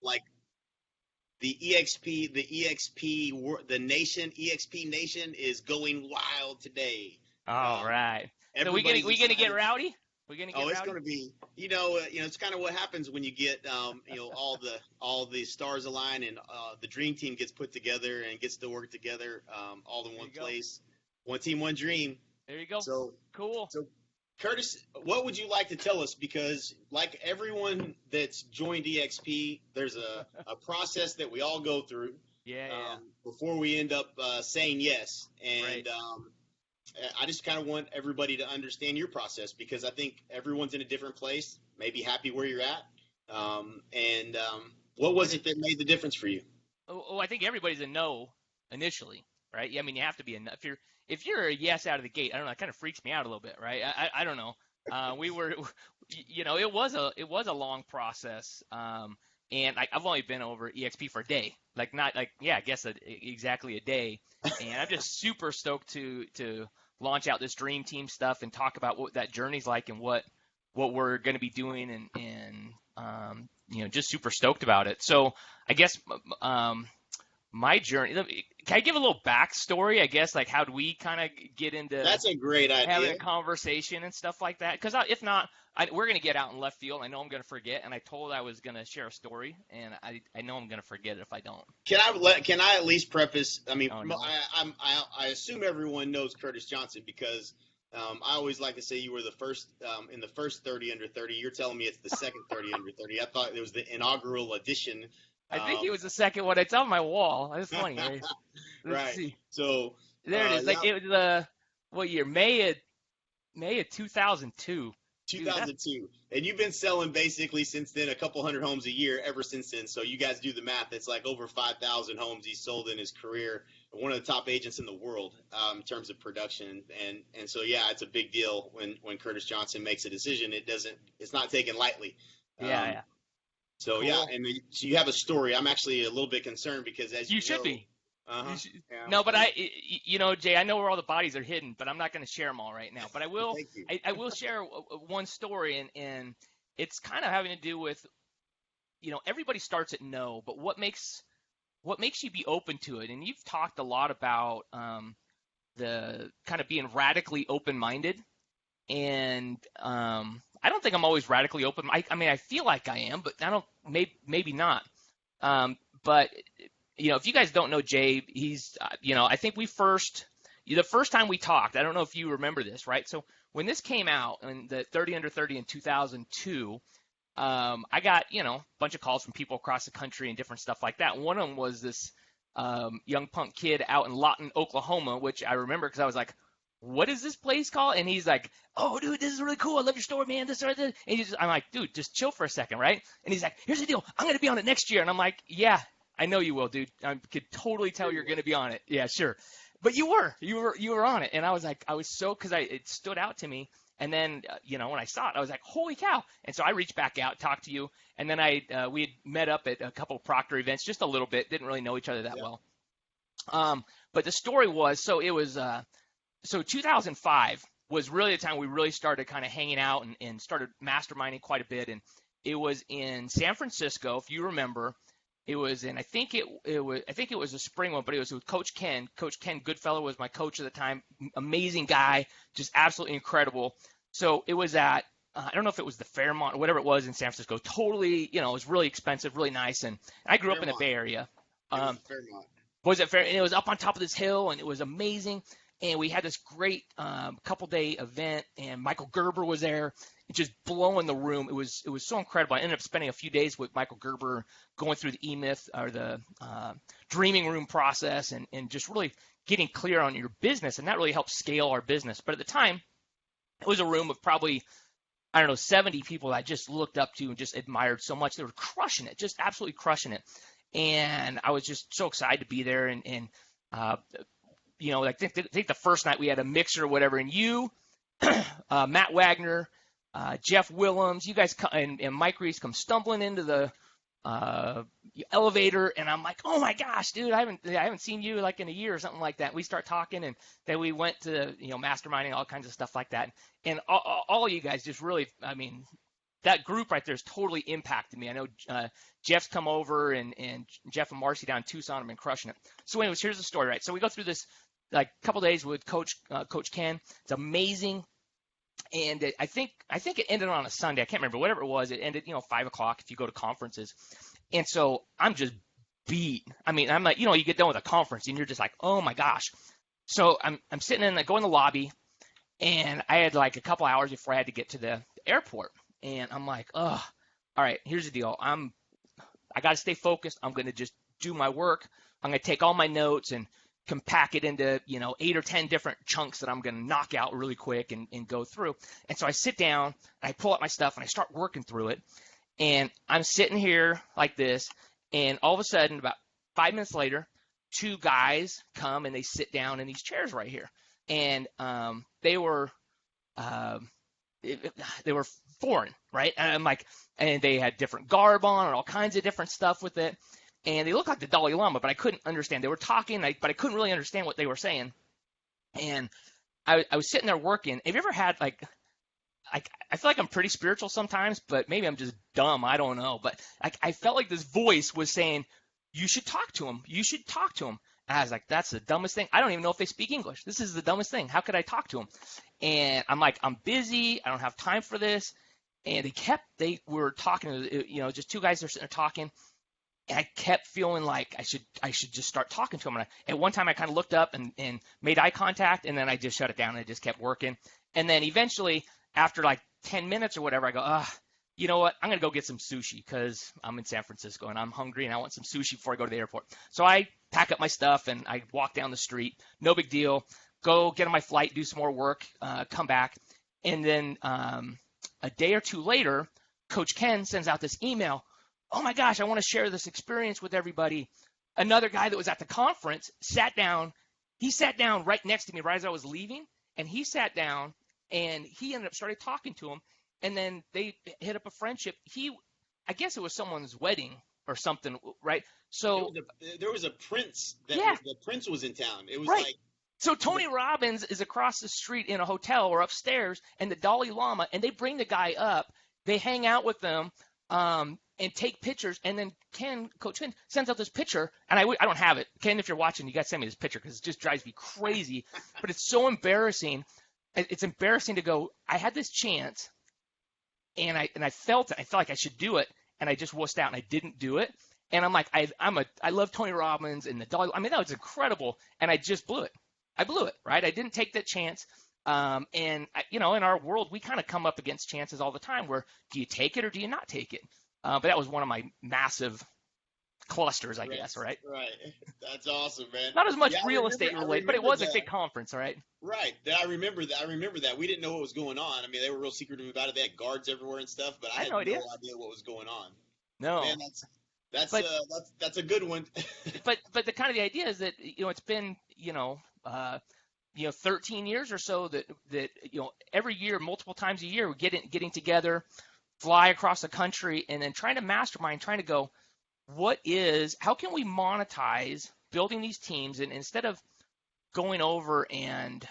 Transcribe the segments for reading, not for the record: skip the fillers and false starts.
like eXp Nation is going wild today. All Um, right. So Everybody's we gonna get excited. rowdy? We gonna get Oh, it's rowdy? going to be, it's kind of what happens when you get, all the stars align and the dream team gets put together and gets to work together, all in There one you go. place, one team, one dream. There you go. So, Cool. so Curtis, what would you like to tell us? Because like everyone that's joined EXP, there's a process that we all go through Yeah, yeah. before we end up saying yes. Right. And I just kind of want everybody to understand your process because I think everyone's in a different place, maybe happy where you're at. What What was it that made the difference for you? I think everybody's a no initially, right? Yeah, I mean, you have to be a no. If you're a yes out of the gate, I don't know, it kind of freaks me out a little bit, right? I don't know. We were, it was a long process. And I've only been over EXP for a day, like not like yeah, I guess exactly a day. And I'm just super stoked to launch out this dream team stuff and talk about what that journey's like and what we're going to be doing and just super stoked about it. So I guess my journey. Can I give a little backstory? I guess like how do we kind of get into That's a great having idea. a conversation and stuff like that? Because if not, we're gonna get out in left field. I know I'm gonna forget, and I told I was gonna share a story, and I know I'm gonna forget it if I don't. Can I at least preface? I mean, Oh no. I assume everyone knows Curtis Johnson because I always like to say you were the first in the first 30 under 30. You're telling me it's the second 30 under 30. I thought it was the inaugural edition. I think he Um, was the second one. It's on my wall. That's funny. Let's right. see. So There it is. yeah, Like it was what year? May of 2002. Dude, that's 2002, and you've been selling basically since then a couple hundred homes a year ever since then. So you guys do the math; it's like over 5,000 homes he sold in his career. One of the top agents in the world in terms of production, and so yeah, it's a big deal when Curtis Johnson makes a decision. It's not taken lightly. yeah, Um, yeah. so yeah, Cool. and so you have a story. I'm actually a little bit concerned because as You you should know, be. uh-huh, You should. yeah, No, but Jay, I know where all the bodies are hidden, but I'm not going to share them all right now. But I will. thank you. I will share one story, and it's kind of having to do with everybody starts at no, but what makes you be open to it? And you've talked a lot about the kind of being radically open-minded, and I don't think I'm always radically open. I mean, I feel like I am, but I don't. Maybe not. But if you guys don't know Jay, he's I think the first time we talked, I don't know if you remember this, right? So when this came out in the 30 under 30 in 2002, I got a bunch of calls from people across the country and different stuff like that. One of them was this young punk kid out in Lawton, Oklahoma, which I remember because I was like, what is this place called? And he's like, oh, dude, this is really cool. I love your story, man. This or that. And I'm like, dude, just chill for a second, right? And he's like, here's the deal. I'm going to be on it next year. And I'm like, yeah, I know you will, dude. I could totally tell you're going to be on it. Yeah, sure. But you were on it. And I was like, because it stood out to me. And then, when I saw it, I was like, holy cow. And so I reached back out, talked to you. And then we had met up at a couple of Proctor events, just a little bit, didn't really know each other that Yeah, well. But the story was, so 2005 was really the time we really started kind of hanging out and started masterminding quite a bit. And it was in San Francisco, if you remember. It was in, I think it was a spring one, but it was with Coach Ken. Coach Ken Goodfellow was my coach at the time. Amazing guy, just absolutely incredible. So it was at, I don't know if it was the Fairmont or whatever it was in San Francisco. Totally, it was really expensive, really nice. And I grew up in the Fairmont. Bay Area. It was Um, the Fairmont. was it fair? And it was up on top of this hill, and it was amazing. And we had this great couple-day event, and Michael Gerber was there, just blowing the room. It was so incredible. I ended up spending a few days with Michael Gerber, going through the E-Myth or the dreaming room process, and just really getting clear on your business, and that really helped scale our business. But at the time, it was a room of probably, I don't know, 70 people that I just looked up to and just admired so much. They were crushing it, just absolutely crushing it. And I was just so excited to be there. And I think the first night we had a mixer or whatever, and you, Matt Wagner, Jeff Willems, you guys and Mike Reese come stumbling into the elevator, and I'm like, oh my gosh, dude, I haven't seen you like in a year or something like that. We start talking, and then we went to masterminding, all kinds of stuff like that. And all of you guys just really, I mean, that group right there has totally impacted me. I know Jeff's come over, and Jeff and Marcy down in Tucson have been crushing it. So anyways, here's the story, right? So we go through this like couple days with Coach Ken. It's amazing. And I think it ended on a Sunday. I can't remember, whatever it was. It ended, 5:00 if you go to conferences. And so I'm just beat. I mean, I'm like, you get done with a conference and you're just like, oh my gosh. So I'm sitting in, I go in the lobby, and I had like a couple hours before I had to get to the airport. And I'm like, oh, all right, here's the deal. I got to stay focused. I'm going to just do my work. I'm going to take all my notes and compact it into, 8 or 10 different chunks that I'm going to knock out really quick and go through. And so I sit down, and I pull up my stuff, and I start working through it. And I'm sitting here like this, and all of a sudden, about 5 minutes later, 2 guys come, and they sit down in these chairs right here. And they were foreign, right? And I'm like, and they had different garb on and all kinds of different stuff with it. And they looked like the Dalai Lama, but I couldn't understand. They were talking, but I couldn't really understand what they were saying. And I was sitting there working. Have you ever had like I feel like I'm pretty spiritual sometimes, but maybe I'm just dumb. I don't know. But I felt like this voice was saying, you should talk to him. You should talk to him. And I was like, that's the dumbest thing. I don't even know if they speak English. This is the dumbest thing. How could I talk to him? And I'm like, I'm busy. I don't have time for this. And they were talking, just 2 guys that are sitting there talking. And I kept feeling like I should just start talking to him. And at one time I kind of looked up and made eye contact, and then I just shut it down and I just kept working. And then eventually, after like 10 minutes or whatever, I go, you know what? I'm going to go get some sushi because I'm in San Francisco and I'm hungry and I want some sushi before I go to the airport. So I pack up my stuff and I walk down the street. No big deal. Go get on my flight, do some more work, come back. And then a day or 2 later, Coach Ken sends out this email. Oh my gosh, I want to share this experience with everybody. Another guy that was at the conference sat down. He sat down right next to me right as I was leaving, and he sat down and he ended up started talking to him. And then they hit up a friendship. I guess it was someone's wedding or something, right? So there was a prince the prince was in town. It was right. like, so Tony Robbins is across the street in a hotel or upstairs, and the Dalai Lama, and they bring the guy up. They hang out with them and take pictures. And then Coach Ken sends out this picture, and I don't have it. Ken, if you're watching, you got to send me this picture because it just drives me crazy. But it's so embarrassing. It's embarrassing to go, I had this chance, and I felt it. I felt like I should do it, and I just wussed out, and I didn't do it. And I'm like, I love Tony Robbins and the Dalai. I mean, that was incredible, and I just blew it. I blew it, right? I didn't take that chance. In our world, we kind of come up against chances all the time where do you take it or do you not take it? But that was one of my massive clusters, I guess, right? Right. That's awesome, man. Not as much real estate related, but it was a big conference, right? Right. I remember that. We didn't know what was going on. I mean, they were real secretive about it. They had guards everywhere and stuff, but I had no idea what was going on. No. Man, that's a good one. but the kind of the idea is that, it's been, 13 years or so that every year, multiple times a year, we're getting together, fly across the country, and then trying to mastermind, trying to go, how can we monetize building these teams? And instead of going over and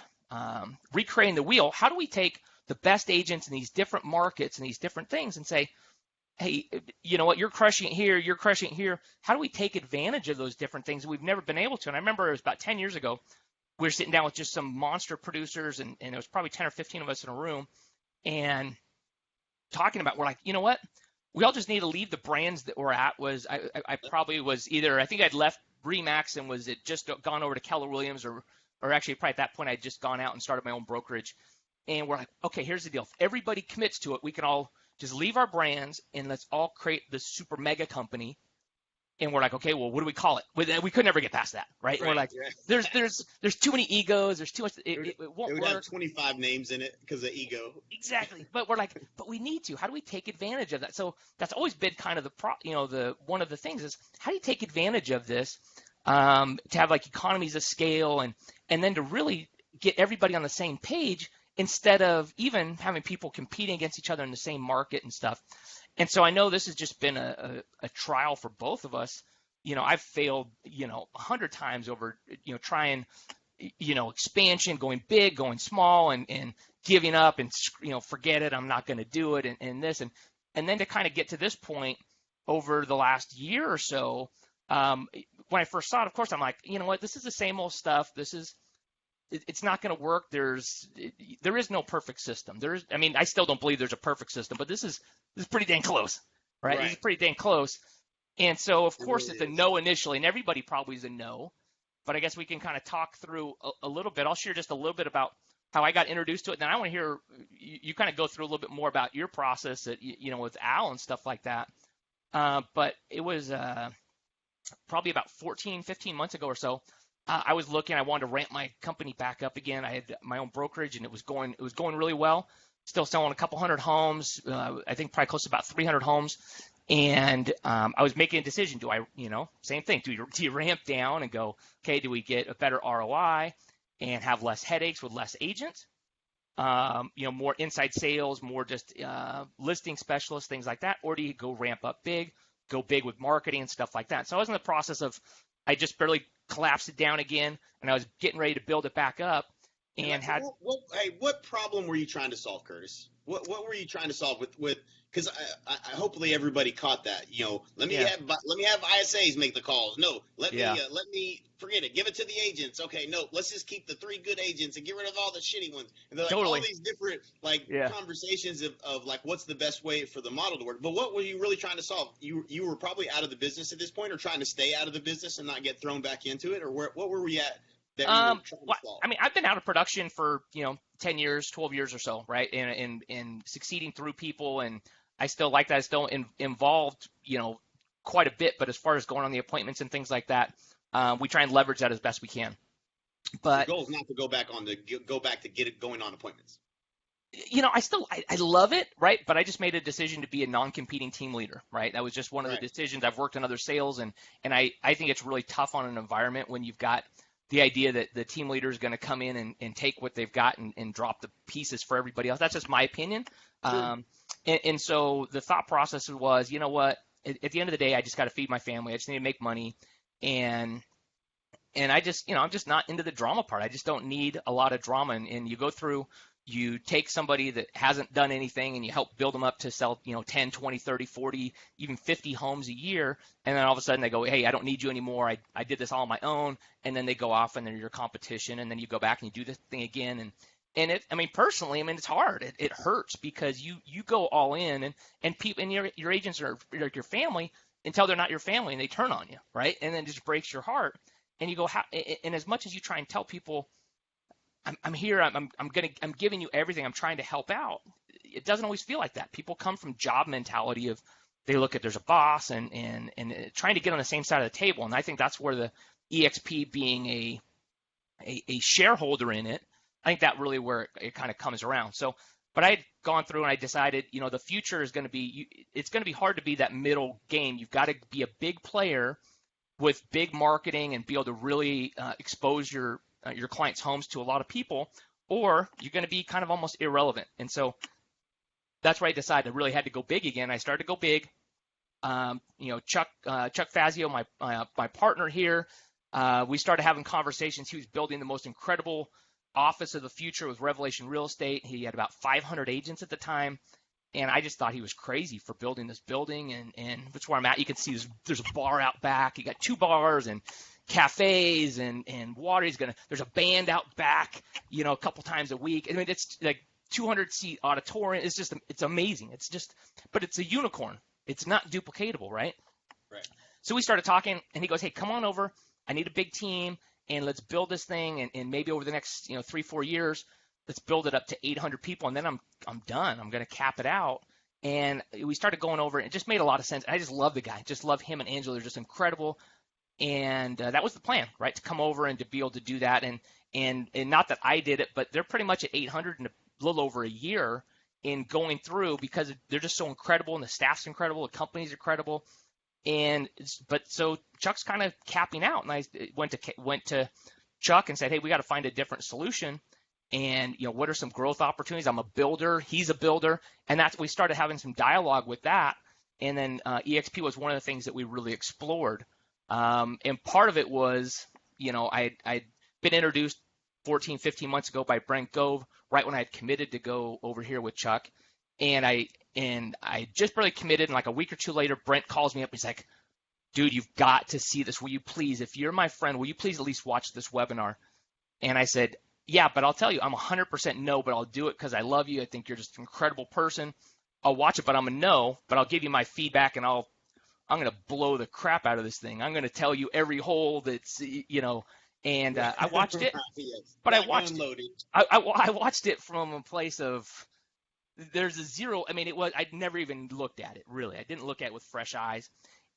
recreating the wheel, how do we take the best agents in these different markets and these different things and say, hey, you know what, you're crushing it here, you're crushing it here. How do we take advantage of those different things? We've never been able to. And I remember it was about 10 years ago, we were sitting down with just some monster producers, and there was probably 10 or 15 of us in a room, and talking about, we're like, you know what? We all just need to leave the brands that we're at. I probably was either, I think I'd left Remax and was it just gone over to Keller Williams, or actually probably at that point I'd just gone out and started my own brokerage. And we're like, okay, here's the deal. If everybody commits to it, we can all just leave our brands and let's all create this super mega company. And we're like, okay, well, what do we call it? We could never get past that, right? And we're like, there's too many egos. There's too much. It won't it would work. have 25 names in it because of ego. Exactly. But we're like, but we need to. How do we take advantage of that? So that's always been kind of the one of the things is how do you take advantage of this to have like economies of scale and then to really get everybody on the same page instead of even having people competing against each other in the same market and stuff. And so I know this has just been a trial for both of us. I've failed, 100 times over, trying, expansion, going big, going small, and giving up and, forget it, I'm not going to do it, and this. And And then to kind of get to this point over the last year or so, when I first saw it, of course, I'm like, you know what, this is the same old stuff. It's not going to work. There is no perfect system. I mean, I still don't believe there's a perfect system, but this is pretty dang close, right? This is pretty dang close. And so, of course, really it's a is. no initially, and everybody probably is a no. But I guess we can kind of talk through a little bit. I'll share just a little bit about how I got introduced to it. And then I want to hear you kind of go through a little bit more about your process with Al and stuff like that. But it was probably about 14, 15 months ago or so. I was looking. I wanted to ramp my company back up again. I had my own brokerage, and it was going really well. Still selling a couple hundred homes. I think probably close to about 300 homes. And I was making a decision. Do I, same thing. Do you ramp down and go, okay, do we get a better ROI and have less headaches with less agents? More inside sales, more just listing specialists, things like that. Or do you go ramp up big, go big with marketing and stuff like that? So I was in the process of, I just barely collapsed it down again, and I was getting ready to build it back up. And What problem were you trying to solve, Curtis? What were you trying to solve with? Because I hopefully everybody caught that. Let me have ISAs make the calls. No, let me forget it. Give it to the agents. Okay, no, let's just keep the 3 good agents and get rid of all the shitty ones. And they're like all these different conversations of like what's the best way for the model to work. But what were you really trying to solve? You were probably out of the business at this point, or trying to stay out of the business and not get thrown back into it, or what were we at? I mean, I've been out of production for 10 years, 12 years or so, right? And succeeding through people, and I still like that. I still involved, quite a bit. But as far as going on the appointments and things like that, we try and leverage that as best we can. But the goal is not to go back to get it going on appointments. I love it, right? But I just made a decision to be a non-competing team leader, right? That was just one of the decisions. I've worked in other sales, and I think it's really tough on an environment when you've got the idea that the team leader is going to come in and take what they've got and drop the pieces for everybody else. That's just my opinion. Sure. And so the thought process was, you know what? At the end of the day, I just got to feed my family. I just need to make money, and I just, I'm just not into the drama part. I just don't need a lot of drama. And you go through, you take somebody that hasn't done anything and you help build them up to sell, 10, 20, 30, 40, even 50 homes a year. And then all of a sudden they go, hey, I don't need you anymore. I did this all on my own. And then they go off and they're your competition. And then you go back and you do this thing again. And personally, it's hard. It hurts because you go all in and people, and your agents are like your family until they're not your family and they turn on you. Right. And then it just breaks your heart. And you go, and as much as you try and tell people, I'm here, I'm giving you everything, I'm trying to help out, it doesn't always feel like that. People come from job mentality of, they look at there's a boss and trying to get on the same side of the table. And I think that's where the eXp being a shareholder in it, I think that really where it kind of comes around. So, but I had gone through and I decided, the future is going to be, it's going to be hard to be that middle game. You've got to be a big player with big marketing and be able to really expose your clients' homes to a lot of people, or you're going to be kind of almost irrelevant. And so that's where I decided I really had to go big again. I started to go big. Chuck Fazio, my partner here, we started having conversations. He was building the most incredible office of the future with Revelation Real Estate. He had about 500 agents at the time. And I just thought he was crazy for building this building, and that's where I'm at. You can see there's a bar out back. You got 2 bars and cafes and water. There's a band out back, a couple times a week. I mean, it's like 200-seat auditorium. It's amazing. But it's a unicorn. It's not duplicatable, right? Right. So we started talking, and he goes, hey, come on over. I need a big team, and let's build this thing, and maybe over the next 3-4 years, let's build it up to 800 people, and then I'm done. I'm going to cap it out. And we started going over it. It just made a lot of sense. I just love the guy. Just love him and Angela. They're just incredible. And that was the plan, right, to come over and to be able to do that. And not that I did it, but they're pretty much at 800 in a little over a year in going through because they're just so incredible, and the staff's incredible, the company's incredible. But so Chuck's kind of capping out, and I went to Chuck and said, hey, we got to find a different solution. And, what are some growth opportunities? I'm a builder. He's a builder. And we started having some dialogue with that. And then eXp was one of the things that we really explored. And part of it was, I'd been introduced 14, 15 months ago by Brent Gove, right when I had committed to go over here with Chuck. And I just barely committed, and like a week or two later, Brent calls me up. He's like, dude, you've got to see this. Will you please, if you're my friend, will you please at least watch this webinar? And I said, yeah, but I'll tell you, I'm 100% no, but I'll do it because I love you. I think you're just an incredible person. I'll watch it, but I'm a no, but I'll give you my feedback, and I'm going to blow the crap out of this thing. I'm going to tell you every hole that's, and I watched it, Yes. but Unloaded. I watched it from a place of, there's a zero. I mean, I'd never even looked at it, really. I didn't look at it with fresh eyes.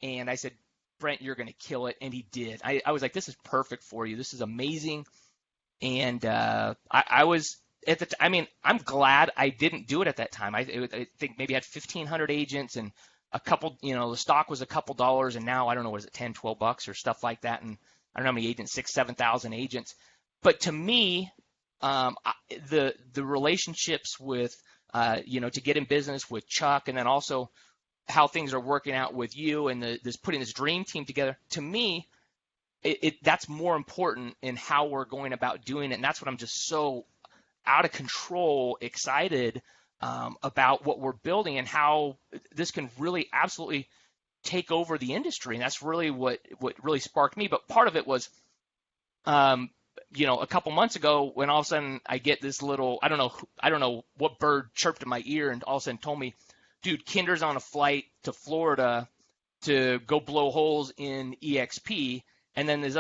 And I said, Brent, you're going to kill it. And he did. I was like, this is perfect for you. This is amazing. And I was at the I mean, I'm glad I didn't do it at that time. I think maybe I had 1,500 agents and a couple, the stock was a couple dollars. And now, I don't know, what is it, 10, 12 bucks or stuff like that. And I don't know how many agents, 6,000, 7,000 agents. But to me, the relationships with, to get in business with Chuck, and then also how things are working out with you and this putting this dream team together, to me, that's more important in how we're going about doing it. And that's what I'm just so out of control excited about what we're building and how this can really absolutely take over the industry. And that's really what really sparked me. But part of it was, a couple months ago when all of a sudden I get this little, I don't know what bird chirped in my ear and all of a sudden told me, dude, Kinder's on a flight to Florida to go blow holes in eXp. And then there's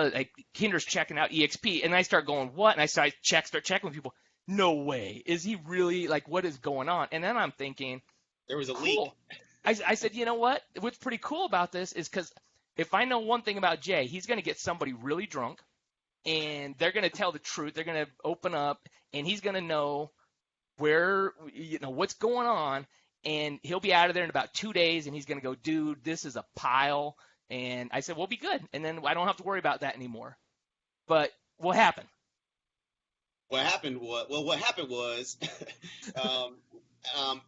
Kinder's checking out eXp. And I start going, what? And I start checking with people. No way. Is he really, what is going on? And then I'm thinking, there was a cool. leak. I said, you know what? What's pretty cool about this is because if I know one thing about Jay, he's going to get somebody really drunk. And they're going to tell the truth. They're going to open up, and he's going to know where, what's going on. And he'll be out of there in about 2 days, and he's going to go, dude, this is a pile. And I said, we'll be good. And then I don't have to worry about that anymore. But what happened? What happened was,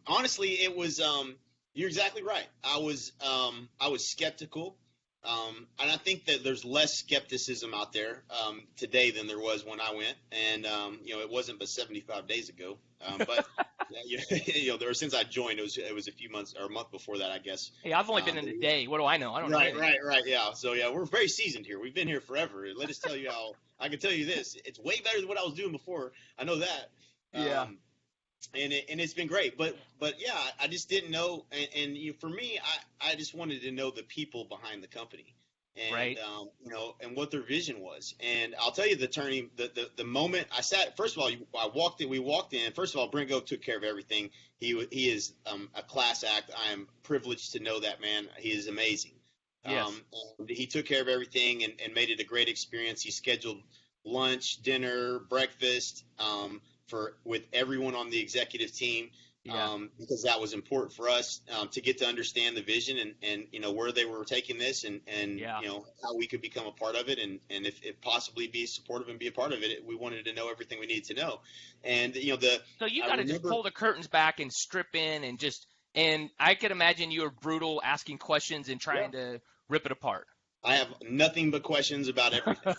honestly, it was, you're exactly right. I was skeptical. And I think that there's less skepticism out there today than there was when I went, and it wasn't but 75 days ago. But since I joined, it was a few months or a month before that, I guess. Hey, I've only been in a day. What do I know? I don't know. Right. Yeah. So yeah, we're very seasoned here. We've been here forever. Let us tell you how. I can tell you this: it's way better than what I was doing before. I know that. Yeah. And it's been great, but yeah, I just didn't know, and for me, I just wanted to know the people behind the company, and right. And what their vision was. And I'll tell you, the moment I sat, first of all, we walked in. First of all, Brent Gove took care of everything. He is a class act. I am privileged to know that man. He is amazing. Yes. He took care of everything and made it a great experience. He scheduled lunch, dinner, breakfast. With everyone on the executive team, because that was important for us to get to understand the vision and where they were taking this and how we could become a part of it and if possibly be supportive and be a part of it. We wanted to know everything we needed to know, and so you got to just pull the curtains back and strip in and I could imagine you were brutal, asking questions and trying to rip it apart. I have nothing but questions about everything.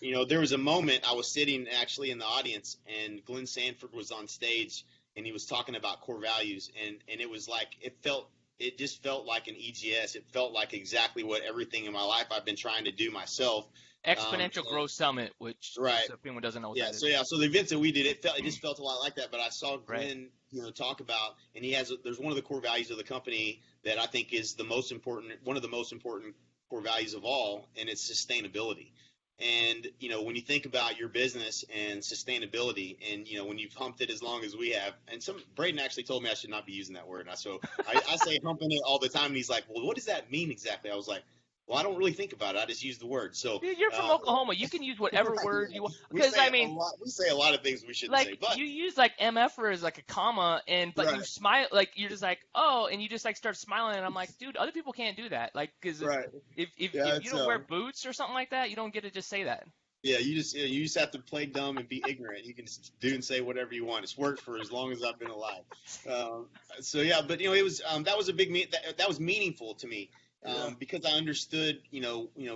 And there was a moment I was sitting actually in the audience, and Glenn Sanford was on stage, and he was talking about core values, and it was like it just felt like an EGS. It felt like exactly what everything in my life I've been trying to do myself. Exponential Growth Summit, which right. if anyone doesn't know what that is. So the events that we did, it just felt a lot like that. But I saw Glenn, talk about, and there's one of the core values of the company that I think is one of the most important core values of all, and it's sustainability. And when you think about your business and sustainability, and when you've humped it as long as we have, and Braden actually told me I should not be using that word. So I say humping it all the time, and he's like, well, what does that mean exactly? I was like, well, I don't really think about it. I just use the word. So you're from Oklahoma. You can use whatever word you want. Because we say a lot of things we shouldn't say. But you use MF as a comma, but right. You smile you're just like, oh, and you just start smiling, and I'm like, dude, other people can't do that. Because right. if you don't wear boots or something like that, you don't get to just say that. Yeah, you just have to play dumb and be ignorant. You can just do and say whatever you want. It's worked for as long as I've been alive. So yeah, but it was that was a big that was meaningful to me. Because I understood,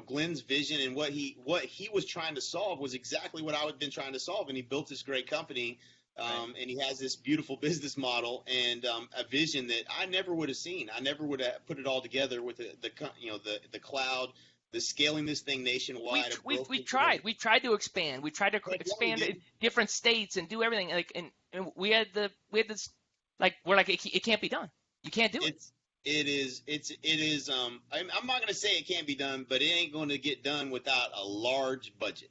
Glenn's vision and what he was trying to solve was exactly what I had been trying to solve, and he built this great company Right. And he has this beautiful business model and a vision that I never would have seen. I never would have put it all together with the cloud, the scaling this thing nationwide, a growth. We tried to expand. We tried to Heck yeah, we expand did. in different states and do everything. Like, and we had this, like, we're like, it can't be done. You can't do it. It is. I'm not going to say it can't be done, but it ain't going to get done without a large budget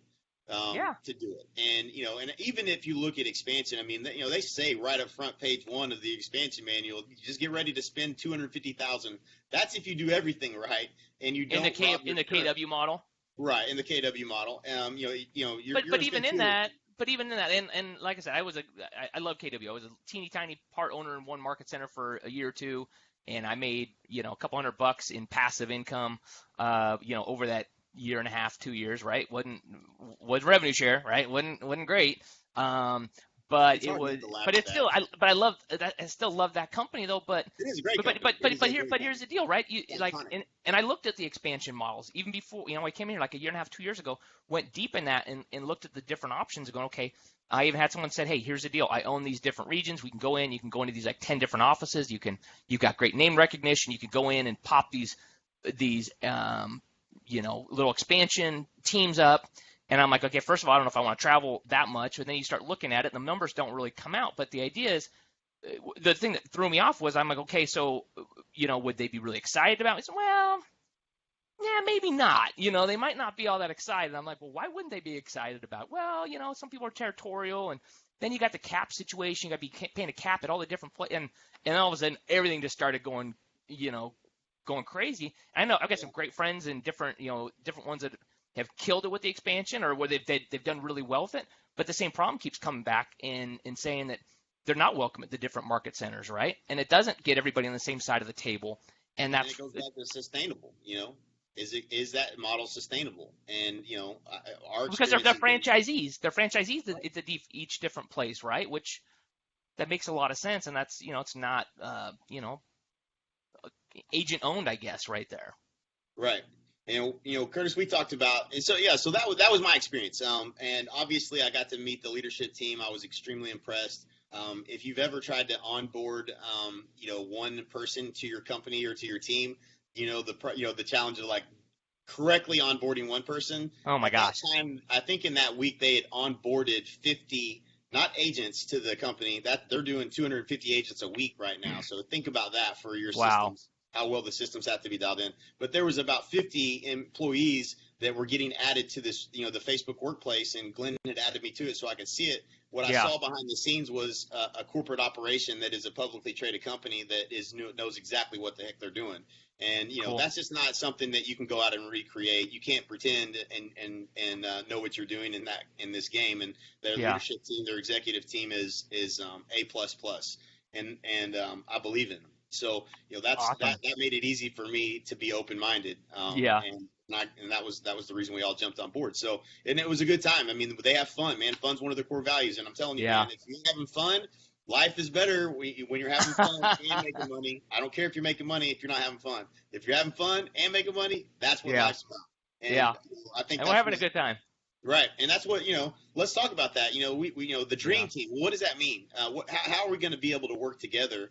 Yeah. to do it. And even if you look at expansion, I mean, they say right up front, page 1 of the expansion manual, you just get ready to spend 250,000. That's if you do everything right and you don't In the KW model. Right, in the KW model. You're But even in that, and like I said, I love KW. I was a teeny tiny part owner in one market center for a year or two, and I made a couple $100 in passive income, over that year and a half, 2 years, right? Was revenue share, right? Wasn't great. But it was, but it's still, I love that. I still love that company though. But it is a great company. But here's the deal, right? And I looked at the expansion models even before, I came in here like a year and a half, 2 years ago, went deep in that and looked at the different options and going, okay, I even had someone said, hey, here's the deal. I own these different regions. We can go in, you can go into these like 10 different offices. You've got great name recognition. You can go in and pop these little expansion teams up. And I'm like, okay, first of all, I don't know if I want to travel that much. But then you start looking at it, and the numbers don't really come out. But the idea is, the thing that threw me off was I'm like, okay, so, would they be really excited about it? I said, well, yeah, maybe not. They might not be all that excited. I'm like, well, why wouldn't they be excited about it? Well, some people are territorial, and then you got the cap situation. You got to be paying a cap at all the different places. And all of a sudden, everything just started going crazy. And I know I've got some great friends and different ones that have killed it with the expansion or where they've done really well with it. But the same problem keeps coming back in saying that they're not welcome at the different market centers, right? And it doesn't get everybody on the same side of the table. And it goes back to sustainable, Is that model sustainable? And, because they're franchisees. They're franchisees at each different place, right? Which that makes a lot of sense. And that's, it's not, agent owned, I guess, right there. Right. And, Curtis, we talked about, and so that was my experience. And obviously I got to meet the leadership team. I was extremely impressed. If you've ever tried to onboard, one person to your company or to your team, the challenge of like correctly onboarding one person. Oh my gosh. That time, I think in that week they had onboarded 50, not agents to the company. That they're doing 250 agents a week right now. So think about that for your systems. How well the systems have to be dialed in. But there was about 50 employees that were getting added to this, the Facebook workplace, and Glenn had added me to it so I could see it. What I saw behind the scenes was a corporate operation that is a publicly traded company that knows exactly what the heck they're doing. And, cool. That's just not something that you can go out and recreate. You can't pretend and know what you're doing in this game. And their leadership team, their executive team is A++. And I believe in them. So, that's awesome. that made it easy for me to be open-minded. And that was the reason we all jumped on board. So, and it was a good time. I mean, they have fun, man. Fun's one of their core values. And I'm telling you, man, if you're having fun, life is better when you're having fun and making money. I don't care if you're making money if you're not having fun. If you're having fun and making money, that's what life's about. And I think we're having a good time. Right. And that's what, let's talk about that. We the dream team. What does that mean? How are we going to be able to work together?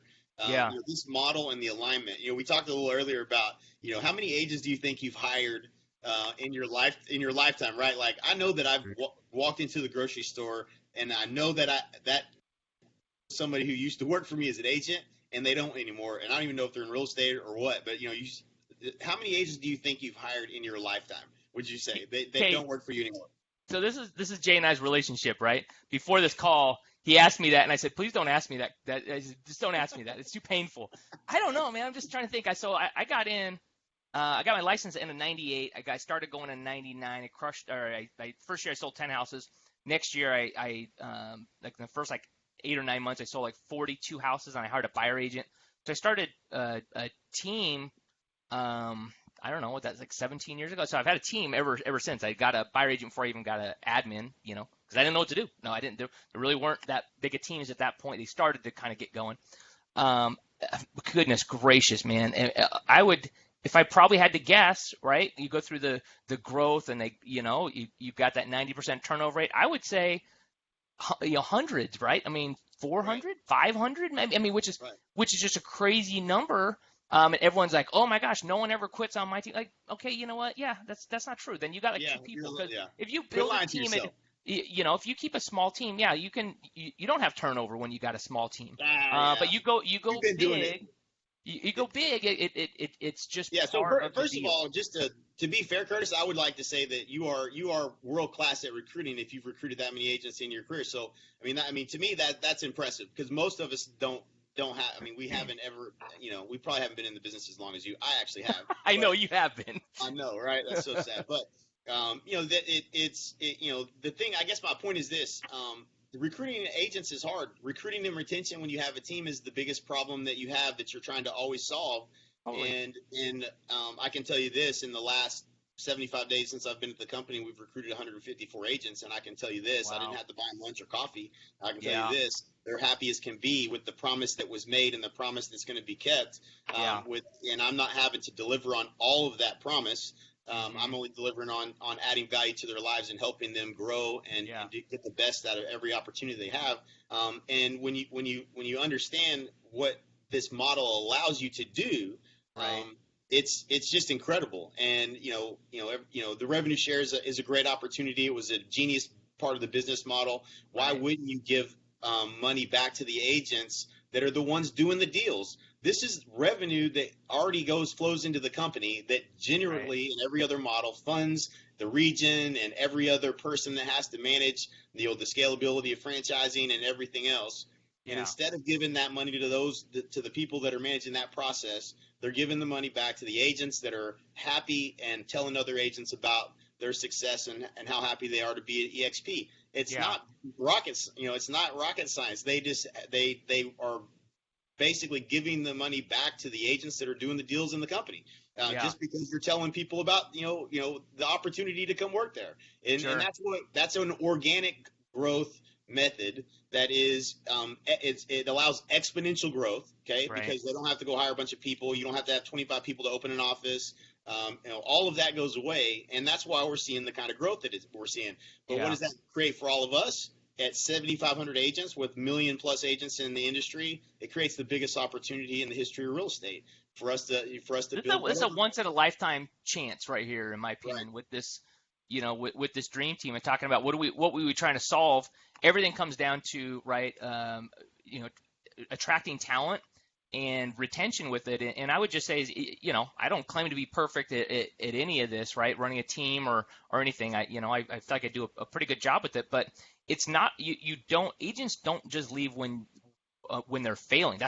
This model and the alignment. We talked a little earlier about, how many agents do you think you've hired in your lifetime, right? Like, I know that I've walked into the grocery store, and I know that that somebody who used to work for me as an agent, and they don't anymore. And I don't even know if they're in real estate or what. But how many agents do you think you've hired in your lifetime? Would you say they don't work for you anymore? So this is Jay and I's relationship, right? Before this call, he asked me that, and I said, please don't ask me that. Just don't ask me that. It's too painful. I don't know, man. I'm just trying to think. I got in. I got my license in '98. I started going in '99. I crushed. First year I sold 10 houses. Next year I like the first 8 or 9 months I sold 42 houses, and I hired a buyer agent. So I started a team. I don't know what that's 17 years ago. So I've had a team ever since. I got a buyer agent before I even got an admin, because I didn't know what to do. No, I didn't. There really weren't that big of teams at that point. They started to kind of get going. Goodness gracious, man. I would, if I probably had to guess, right? You go through the growth and you've got that 90% turnover rate. I would say hundreds, right? I mean, Right. 400, 500, maybe. I mean, Right. which is just a crazy number. And everyone's like, "Oh my gosh, no one ever quits on my team." Like, okay, you know what? Yeah, that's not true. Then you got like Yeah. two people because Yeah. if you Quit build a lying to team, yourself. if you keep a small team, yeah, you don't have turnover when you got a small team. Yeah. But you You've go been doing it. big, you go big. It's just Yeah. So part of the first of deal. all, just to be fair, Curtis, I would like to say that you are world class at recruiting if you've recruited that many agents in your career. So I mean to me that's impressive because most of us don't have. I mean, we haven't ever. We probably haven't been in the business as long as you. I actually have, I but know you have been. I know, right? That's so sad. But that the thing. I guess my point is this: recruiting agents is hard. Recruiting and retention when you have a team is the biggest problem that you have that you're trying to always solve. Totally. And I can tell you this: in the last 75 days since I've been at the company, we've recruited 154 agents, and I can tell you this: I didn't Wow. have to buy them lunch or coffee. I can tell you Yeah. this: they're happy as can be with the promise that was made and the promise that's going to be kept. Yeah. And I'm not having to deliver on all of that promise. Hmm. I'm only delivering on adding value to their lives and helping them grow Yeah. and get the best out of every opportunity they have. And when you understand what this model allows you to do, Right. it's just incredible. And the revenue share is a great opportunity. It was a genius part of the business model. Why Right. wouldn't you give money back to the agents that are the ones doing the deals? This is revenue that already flows into the company that Right. generally in every other model funds the region and every other person that has to manage the scalability of franchising and everything else. And Yeah. instead of giving that money to the people that are managing that process, they're giving the money back to the agents that are happy and telling other agents about their success and how happy they are to be at EXP. It's Yeah. not it's not rocket science. They are basically giving the money back to the agents that are doing the deals in the company. Yeah. Just because you're telling people about the opportunity to come work there, and Sure. that's an organic growth method that is it allows exponential growth, okay, Right. because they don't have to go hire a bunch of people. You don't have to have 25 people to open an office. All of that goes away, and that's why we're seeing the kind of growth that we're seeing. But what Yeah. does that create for all of us? At 7,500 agents with million plus agents in the industry, it creates the biggest opportunity in the history of real estate for us to build This is a whatever. once in a lifetime chance right here, in my Right, opinion, with this, with this dream team and talking about what we were trying to solve. Everything comes down to right, you know, attracting talent and retention with it. And I would just say, is, I don't claim to be perfect at any of this, right? Running a team or anything. I feel like I do a pretty good job with it, but it's not you don't agents don't just leave when they're failing.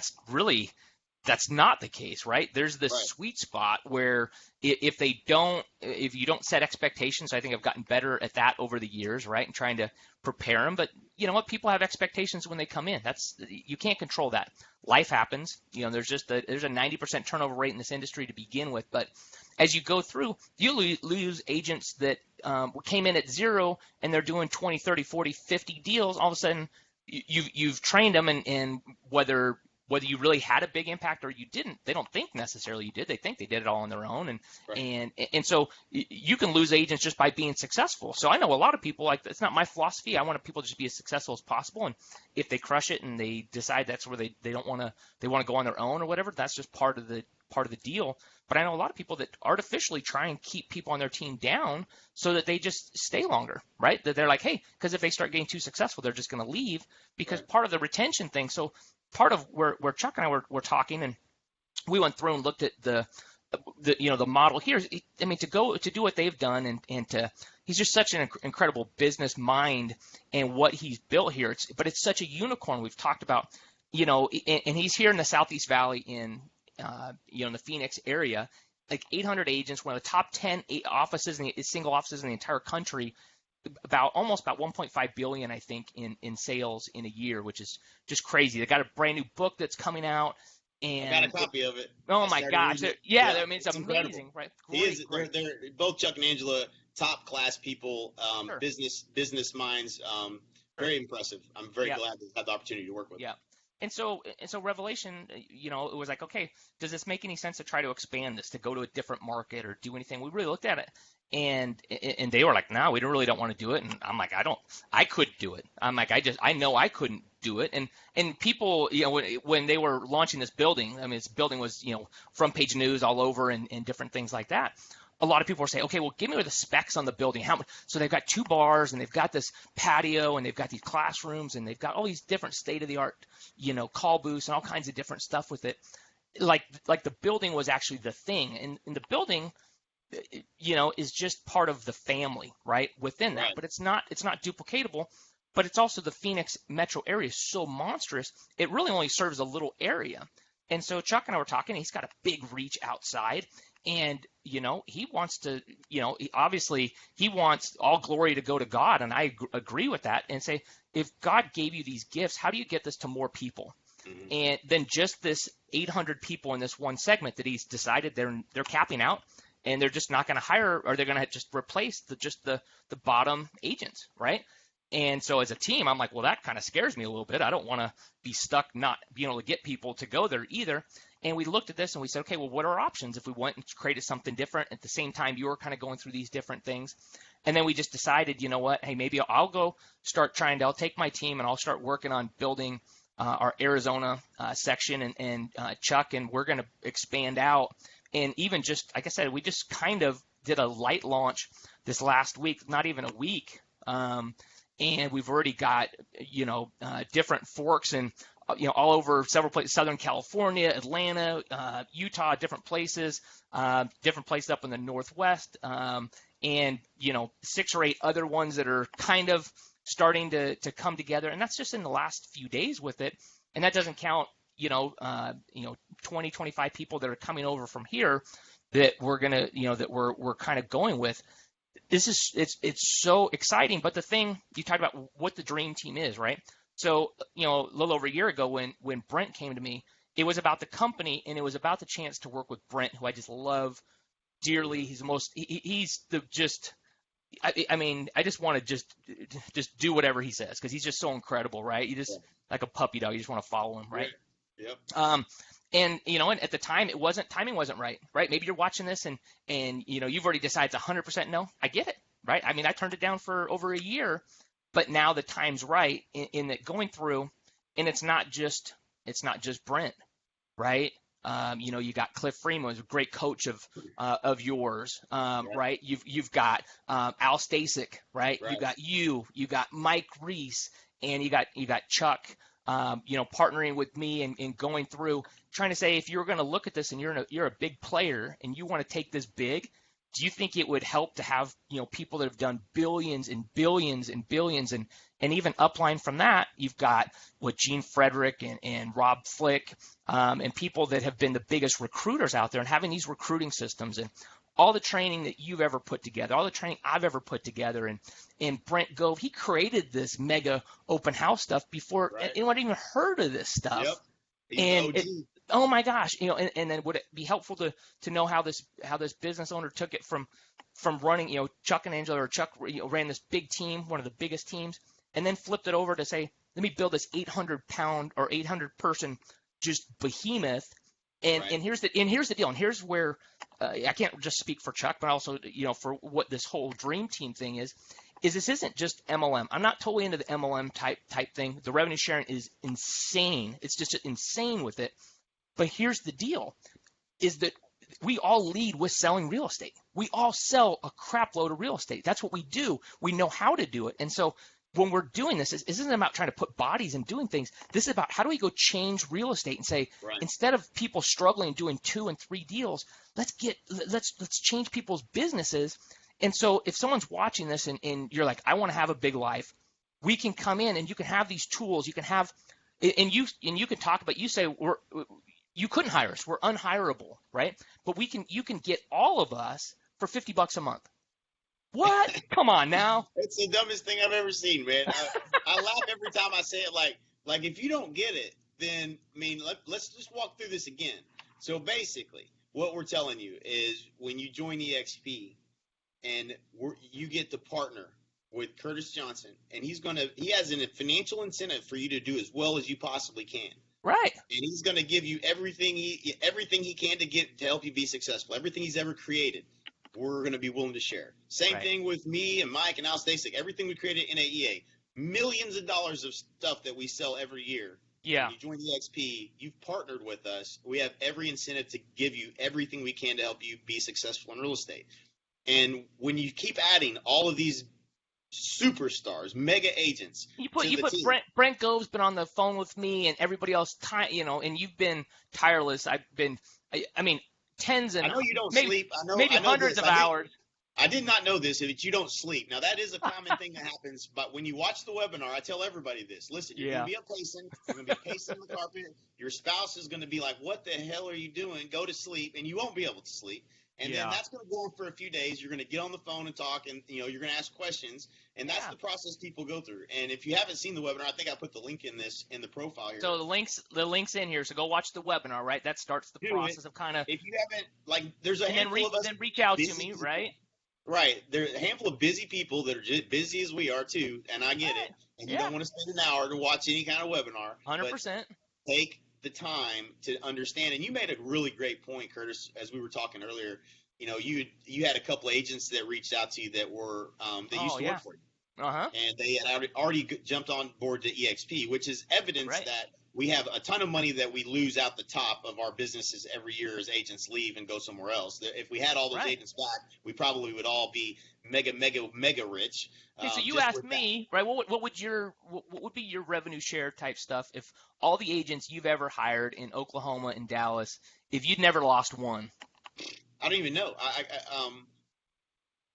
That's not the case, right? There's this right, sweet spot where if you don't set expectations, I think I've gotten better at that over the years, right? And trying to prepare them. But you know what? People have expectations when they come in. You can't control that. Life happens. There's a 90% turnover rate in this industry to begin with. But as you go through, you lose agents that came in at zero and they're doing 20, 30, 40, 50 deals. All of a sudden, you've trained them, and whether you really had a big impact or you didn't, they don't think necessarily you did. They think they did it all on their own, right, and so you can lose agents just by being successful. So I know a lot of people like it's not my philosophy. I want people to just be as successful as possible, and if they crush it and they decide that's where they don't want to they want to go on their own or whatever, that's just part of the deal. But I know a lot of people that artificially try and keep people on their team down so that they just stay longer, right? That they're like, hey, because if they start getting too successful, they're just going to leave because right, part of the retention thing. So part of where Chuck and I were talking, and we went through and looked at the model here. I mean, to do what they've done and to he's just such an incredible business mind and what he's built here. But it's such a unicorn. We've talked about, and he's here in the Southeast Valley in the Phoenix area, like 800 agents, one of the top 10 offices single offices in the entire country, almost about 1.5 billion, I think, in sales in a year, which is just crazy. They got a brand new book that's coming out, I got a and copy of it. oh I my started gosh, reading it. yeah, Yeah, I mean it's it's incredible. amazing, right? He is. Great, They're great, both Chuck and Angela, top class people, sure, business minds. sure, Very impressive. I'm very yeah. glad to have the opportunity to work with them. Yeah. And so Revelation, it was like, okay, does this make any sense to try to expand this, to go to a different market or do anything? We really looked at it. and they were like, no, we really don't want to do it. And I'm like, I couldn't do it. I'm like, I know I couldn't do it. And people, when they were launching this building, I mean, this building was, front page news all over and different things like that. A lot of people were saying, okay, well, give me the specs on the building. So they've got 2 bars, and they've got this patio, and they've got these classrooms, and they've got all these different state-of-the-art, call booths and all kinds of different stuff with it. Like the building was actually the thing, and the building, is just part of the family, right, within that. Right. But it's not duplicatable. But it's also the Phoenix metro area is so monstrous, it really only serves a little area. And so Chuck and I were talking, he's got a big reach outside, and he wants to, obviously he wants all glory to go to God, and I agree with that, and say, if God gave you these gifts, how do you get this to more people? Mm-hmm. And then just this 800 people in this one segment that he's decided they're capping out, and they're just not going to hire, or they're going to just replace the bottom agents, right? And so as a team, I'm like, well, that kind of scares me a little bit. I don't want to be stuck not being able to get people to go there either. And we looked at this and we said, okay, well, what are our options if we went and created something different at the same time you were kind of going through these different things? And then we just decided, you know what, hey, maybe I'll I'll take my team and I'll start working on building our Arizona section, and Chuck, and we're going to expand out. And even just, like I said, we just kind of did a light launch this last week, not even a week. And we've already got, different forks and, all over several places, Southern California, Atlanta, Utah, different places up in the Northwest, and, 6 or 8 other ones that are kind of starting to come together. And that's just in the last few days with it. And that doesn't count, 20, 25 people that are coming over from here that we're going to, that we're kind of going with. It's so exciting. But the thing you talked about, what the dream team is, right? So, a little over a year ago when Brent came to me, it was about the company, and it was about the chance to work with Brent, who I just love dearly. He's I mean, I just want to just do whatever he says, because he's just so incredible, right? You just, like a puppy dog, you just want to follow him, right? Yep. And and at the time timing wasn't right? Maybe you're watching this and you've already decided it's 100% no. I get it, right? I mean, I turned it down for over a year, but now the time's right in that going through, and it's not just Brent, right? You got Cliff Freeman, who's a great coach of yours, right? You've got Al Stasek, right? You got Mike Reese, and you got Chuck, partnering with me and going through, trying to say, if you're going to look at this and you're a big player and you want to take this big, do you think it would help to have, people that have done billions and billions and billions, and even upline from that, you've got Gene Frederick and Rob Flick, and people that have been the biggest recruiters out there, and having these recruiting systems and all the training that you've ever put together, all the training I've ever put together, and Brent Gove, he created this mega open house stuff before anyone even heard of this stuff. Yep. He's And oh my gosh, and then would it be helpful to know how this business owner took it from running, Chuck and Angela, or Chuck ran this big team, one of the biggest teams, and then flipped it over to say, let me build this 800-pound or 800-person just behemoth. And here's the deal. And here's where I can't just speak for Chuck, but also for what this whole dream team thing is this isn't just MLM. I'm not totally into the MLM type thing. The revenue sharing is insane. It's just insane with it. But here's the deal: is that we all lead with selling real estate. We all sell a crap load of real estate. That's what we do. We know how to do it. And so when we're doing this, it isn't about trying to put bodies and doing things. This is about how do we go change real estate and say, instead of people struggling doing 2 and 3 deals, let's change people's businesses. And so if someone's watching this and you're like, I want to have a big life, we can come in and you can have these tools. You can have, and you can talk about, you say you couldn't hire us. We're unhireable, right? But you can get all of us for $50 a month. What? Come on now. It's the dumbest thing I've ever seen, man. I laugh every time I say it. Like if you don't get it, then let's just walk through this again. So basically, what we're telling you is when you join eXp, and you get to partner with Curtis Johnson, and he has a financial incentive for you to do as well as you possibly can. Right. And he's going to give you everything he can to help you be successful. Everything he's ever created. we're going to be willing to share. Same Right. thing with me and Mike and Al Stasic. Everything we created in AEA, millions of dollars of stuff that we sell every year. When Yeah. you join eXp, you've partnered with us. We have every incentive to give you everything we can to help you be successful in real estate. And when you keep adding all of these superstars, mega agents You to the put team, Brent Gove's been on the phone with me and everybody else, and you've been tireless. I mean, tens I and know you don't maybe sleep. maybe I know hundreds this. of hours. I did not know this, that you don't sleep. Now, that is a common thing that happens, but when you watch the webinar, I tell everybody this. Listen, you're going Yeah. to be pacing. You're going to be pacing the carpet. Your spouse is going to be like, what the hell are you doing? Go to sleep, and you won't be able to sleep. And then Yeah. that's going to go on for a few days. You're going to get on the phone and talk, and you're going to ask questions, and that's Yeah. the process people go through. And if you haven't seen the webinar, I think I put the link in the profile here. So the links in here. So go watch the webinar, right? That starts the process of kind of. If you haven't, like, there's a And handful of us. then reach out to busy me, people. right? Right. There's a handful of busy people that are just busy as we are too, and I get it. And you don't want to spend an hour to watch any kind of webinar. 100%. Take the time to understand. And you made a really great point, Curtis, as we were talking earlier. You had a couple of agents that reached out to you that were that used to work for you. Uh-huh. And they had already jumped on board to eXp, which is evidence that we have a ton of money that we lose out the top of our businesses every year as agents leave and go somewhere else. If we had all those agents back, we probably would all be mega rich. Okay, so you asked me, right? What would be your revenue share type stuff if all the agents you've ever hired in Oklahoma and Dallas, if you'd never lost one? I don't even know.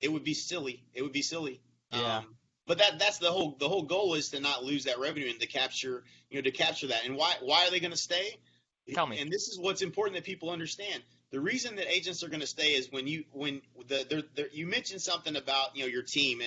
It would be silly. It would be silly. Yeah. But that's the whole goal is to not lose that revenue and to capture that. And why are they going to stay? Tell me. And this is what's important that people understand. The reason that agents are going to stay is when you mentioned something about your team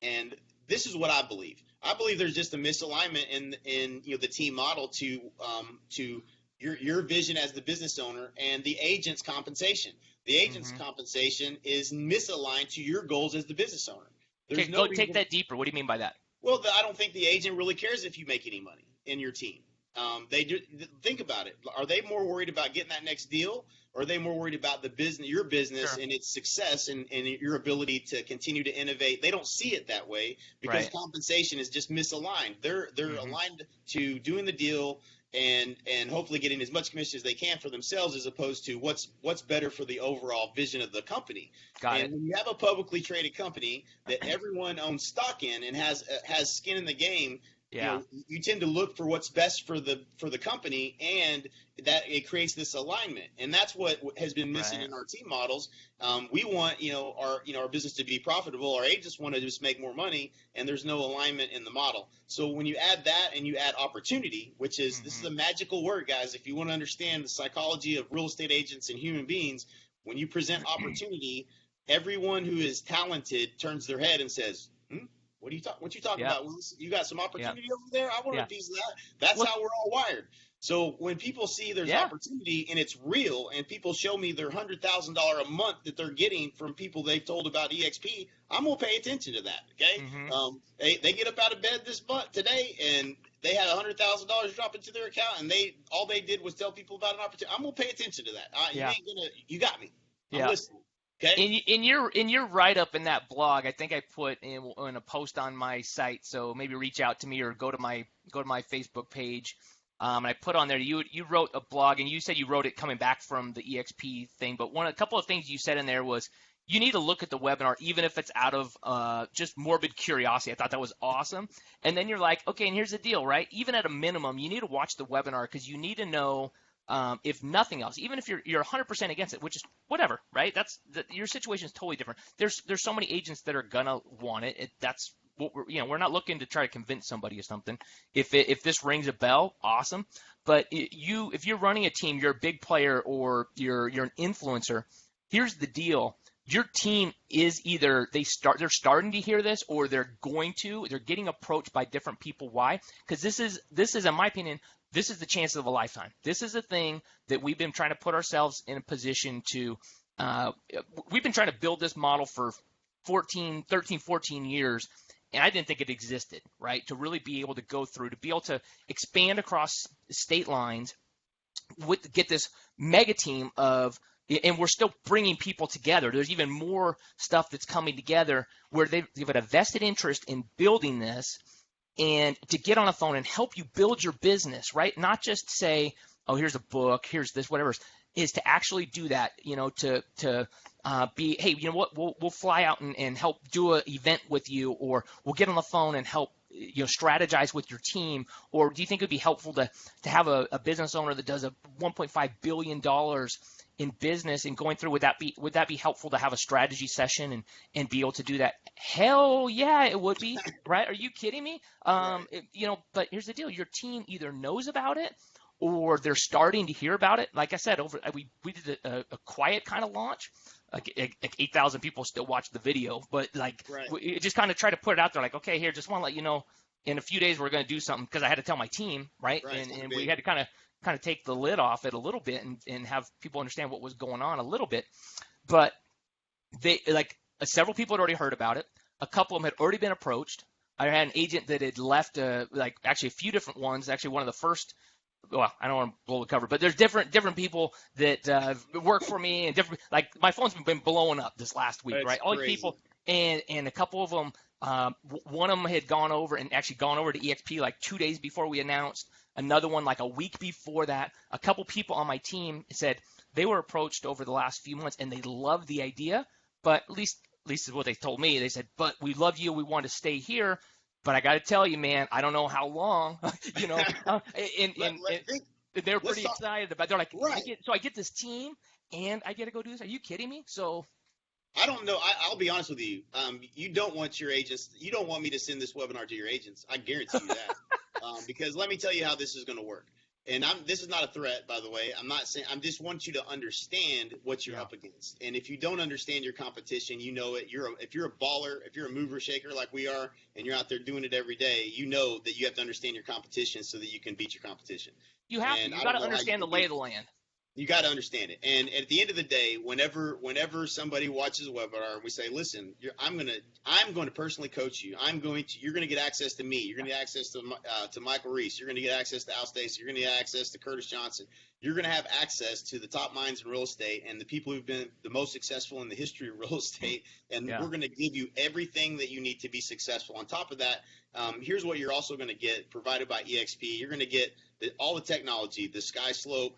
and this is what I believe. I believe there's just a misalignment in the team model to your vision as the business owner and the agent's compensation. The agent's compensation is misaligned to your goals as the business owner. Okay, go take that deeper. What do you mean by that? Well, I don't think the agent really cares if you make any money in your team. They do. Think about it. Are they more worried about getting that next deal, or are they more worried about your business and its success and your ability to continue to innovate? They don't see it that way because compensation is just misaligned. They're aligned to doing the deal and hopefully getting as much commission as they can for themselves, as opposed to what's better for the overall vision of the company. Got it. When you have a publicly traded company that everyone owns stock in and has skin in the game, you tend to look for what's best for the company, and that it creates this alignment. And that's what has been missing in our team models. We want our business to be profitable. Our agents want to just make more money, and there's no alignment in the model. So when you add that and you add opportunity, which is this is a magical word, guys. If you want to understand the psychology of real estate agents and human beings, when you present opportunity, everyone who is talented turns their head and says, what you talking about? You got some opportunity over there? I want a piece of that. That's how we're all wired. So when people see there's opportunity and it's real, and people show me their $100,000 a month that they're getting from people they've told about eXp, I'm gonna pay attention to that. Okay, they get up out of bed today and they had $100,000 drop into their account, and all they did was tell people about an opportunity. I'm gonna pay attention to that. You got me. I'm listening. Okay. In your write up in that blog, I think I put in a post on my site. So maybe reach out to me or go to my Facebook page. And I put on there you wrote a blog, and you said you wrote it coming back from the eXp thing. But a couple of things you said in there was you need to look at the webinar even if it's out of just morbid curiosity. I thought that was awesome. And then you're like, okay, and here's the deal, right? Even at a minimum, you need to watch the webinar because you need to know. If nothing else, even if you're 100% against it, which is whatever, right? Your situation is totally different. There's so many agents that are gonna want it. That's what we're not looking to try to convince somebody of something. If this rings a bell, awesome. But if you're running a team, you're a big player or you're an influencer. Here's the deal. Your team is either they're starting to hear this or they're getting approached by different people. Why? Because this is in my opinion. This is the chance of a lifetime. This is a thing that we've been trying to put ourselves in a position to we've been trying to build this model for 13, 14 years, and I didn't think it existed, right? To really be able to go through, to be able to expand across state lines, get this mega team of and we're still bringing people together. There's even more stuff that's coming together where they've got a vested interest in building this and to get on a phone and help you build your business, right? Not just say, oh, here's a book, here's this, whatever, is to actually do that, to be, hey, you know what, we'll fly out and help do an event with you, or we'll get on the phone and help strategize with your team. Or do you think it would be helpful to have a business owner that does a $1.5 billion in business and going through, would that be helpful to have a strategy session and be able to do that? Hell yeah, it would be, right? Are you kidding me? Right. But here's the deal. Your team either knows about it or they're starting to hear about it. Like I said, we did a quiet kind of launch. Like 8,000 people still watch the video, but like Right. we just kind of try to put it out there like, okay, here, just want to let you know, in a few days we're going to do something, because I had to tell my team, right? And we had to kind of take the lid off it a little bit and have people understand what was going on a little bit. But they, like, several people had already heard about it. A couple of them had already been approached. I had an agent that had left, actually a few different ones. Actually, one of the first, well, I don't want to blow the cover, but there's different people that work for me, and different, like, my phone's been blowing up this last week, That's right? All these crazy. people, and a couple of them, one of them had gone over to eXp like 2 days before we announced. Another one like a week before that. A couple people on my team said they were approached over the last few months and they loved the idea, but at least is what they told me. They said, but we love you, we want to stay here, but I got to tell you, man, I don't know how long, and they're pretty excited about it. They're like, right. I get this team and I get to go do this. Are you kidding me? So I don't know. I'll be honest with you. You don't want your agents. You don't want me to send this webinar to your agents. I guarantee you that. Because let me tell you how this is going to work. And this is not a threat, by the way. I'm not saying. I just want you to understand what you're up against. And if you don't understand your competition, you know it. If you're a baller, if you're a mover shaker like we are, and you're out there doing it every day, you know that you have to understand your competition so that you can beat your competition. You have to. You got to understand the lay of the land. You got to understand it. And at the end of the day, whenever somebody watches a webinar and we say, listen, I'm going to personally coach you. You're going to get access to me. You're going to get access to Michael Reese. You're going to get access to Al Stacy. You're going to get access to Curtis Johnson. You're going to have access to the top minds in real estate and the people who've been the most successful in the history of real estate. And we're going to give you everything that you need to be successful. On top of that, here's what you're also going to get provided by eXp. You're going to get all the technology, the Sky Slope.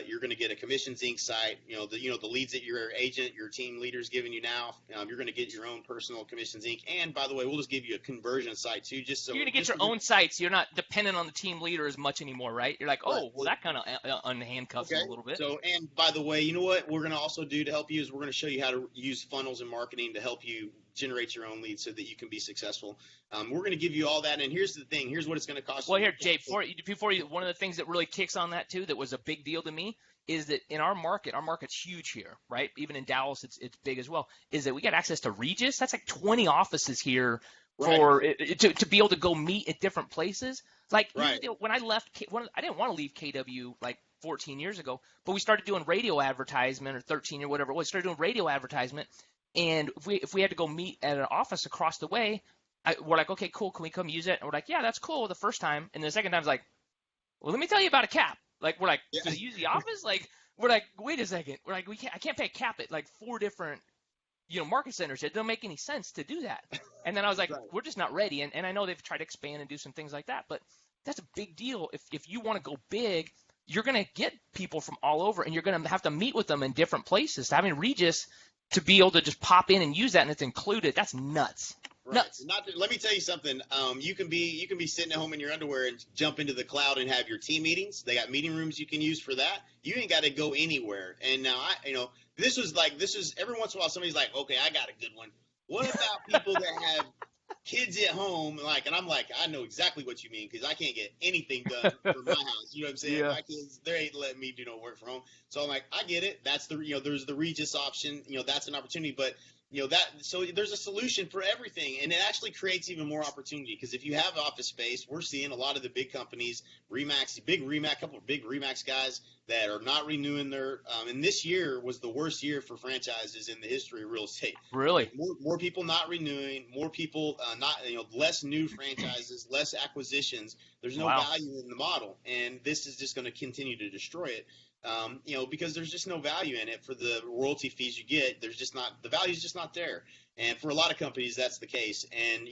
You're going to get a Commissions Inc. site. The leads that your agent, your team leader is giving you now. You're going to get your own personal Commissions Inc. And by the way, we'll just give you a conversion site too. Just so you're going to get your own site, so you're not dependent on the team leader as much anymore, right? You're like, oh, well, that kind of unhandcuffs you a little bit. So, and by the way, you know what we're going to also do to help you is we're going to show you how to use funnels and marketing to help you generate your own leads so that you can be successful. We're going to give you all that. And here's the thing. Here's what it's going to cost you. Well, here, Jay, before you, one of the things that really kicks on that too, that was a big deal to me, is that in our market's huge here, right? Even in Dallas, it's big as well, is that we got access to Regis. That's like 20 offices here for to be able to go meet at different places. Like when I left, I didn't want to leave KW like 14 years ago, but we started doing radio advertisement, or 13 or whatever it was, started doing radio advertisement. And if we had to go meet at an office across the way, we're like, okay, cool, can we come use it? And we're like, yeah, that's cool the first time. And the second time's like, well, let me tell you about a cap. Like, we're like, to use the office? Like, we're like, wait a second. We're like, I can't pay a cap at like 4 different, market centers. It doesn't make any sense to do that. And then I was like, we're just not ready. And I know they've tried to expand and do some things like that, but that's a big deal. If you want to go big, you're going to get people from all over, and you're going to have to meet with them in different places. Having Regis to be able to just pop in and use that, and it's included, that's nuts. Right. Nuts. Let me tell you something. You can be sitting at home in your underwear and jump into the cloud and have your team meetings. They got meeting rooms you can use for that. You ain't got to go anywhere. And now this is every once in a while somebody's like, okay, I got a good one. What about people that have kids at home? And I'm like, I know exactly what you mean, because I can't get anything done for my house. You know what I'm saying? Yeah. My kids, they ain't letting me do no work from home. So I'm like, I get it. That's there's the Regis option. That's an opportunity, but. So there's a solution for everything, and it actually creates even more opportunity, because if you have office space, we're seeing a lot of the big companies, couple of big Remax guys that are not renewing their, and this year was the worst year for franchises in the history of real estate. Really? More people not renewing, more people less new franchises, less acquisitions. There's no value in the model, and this is just going to continue to destroy it. because there's just no value in it for the royalty fees you get. There's just not, the value is just not there. And for a lot of companies, that's the case. And,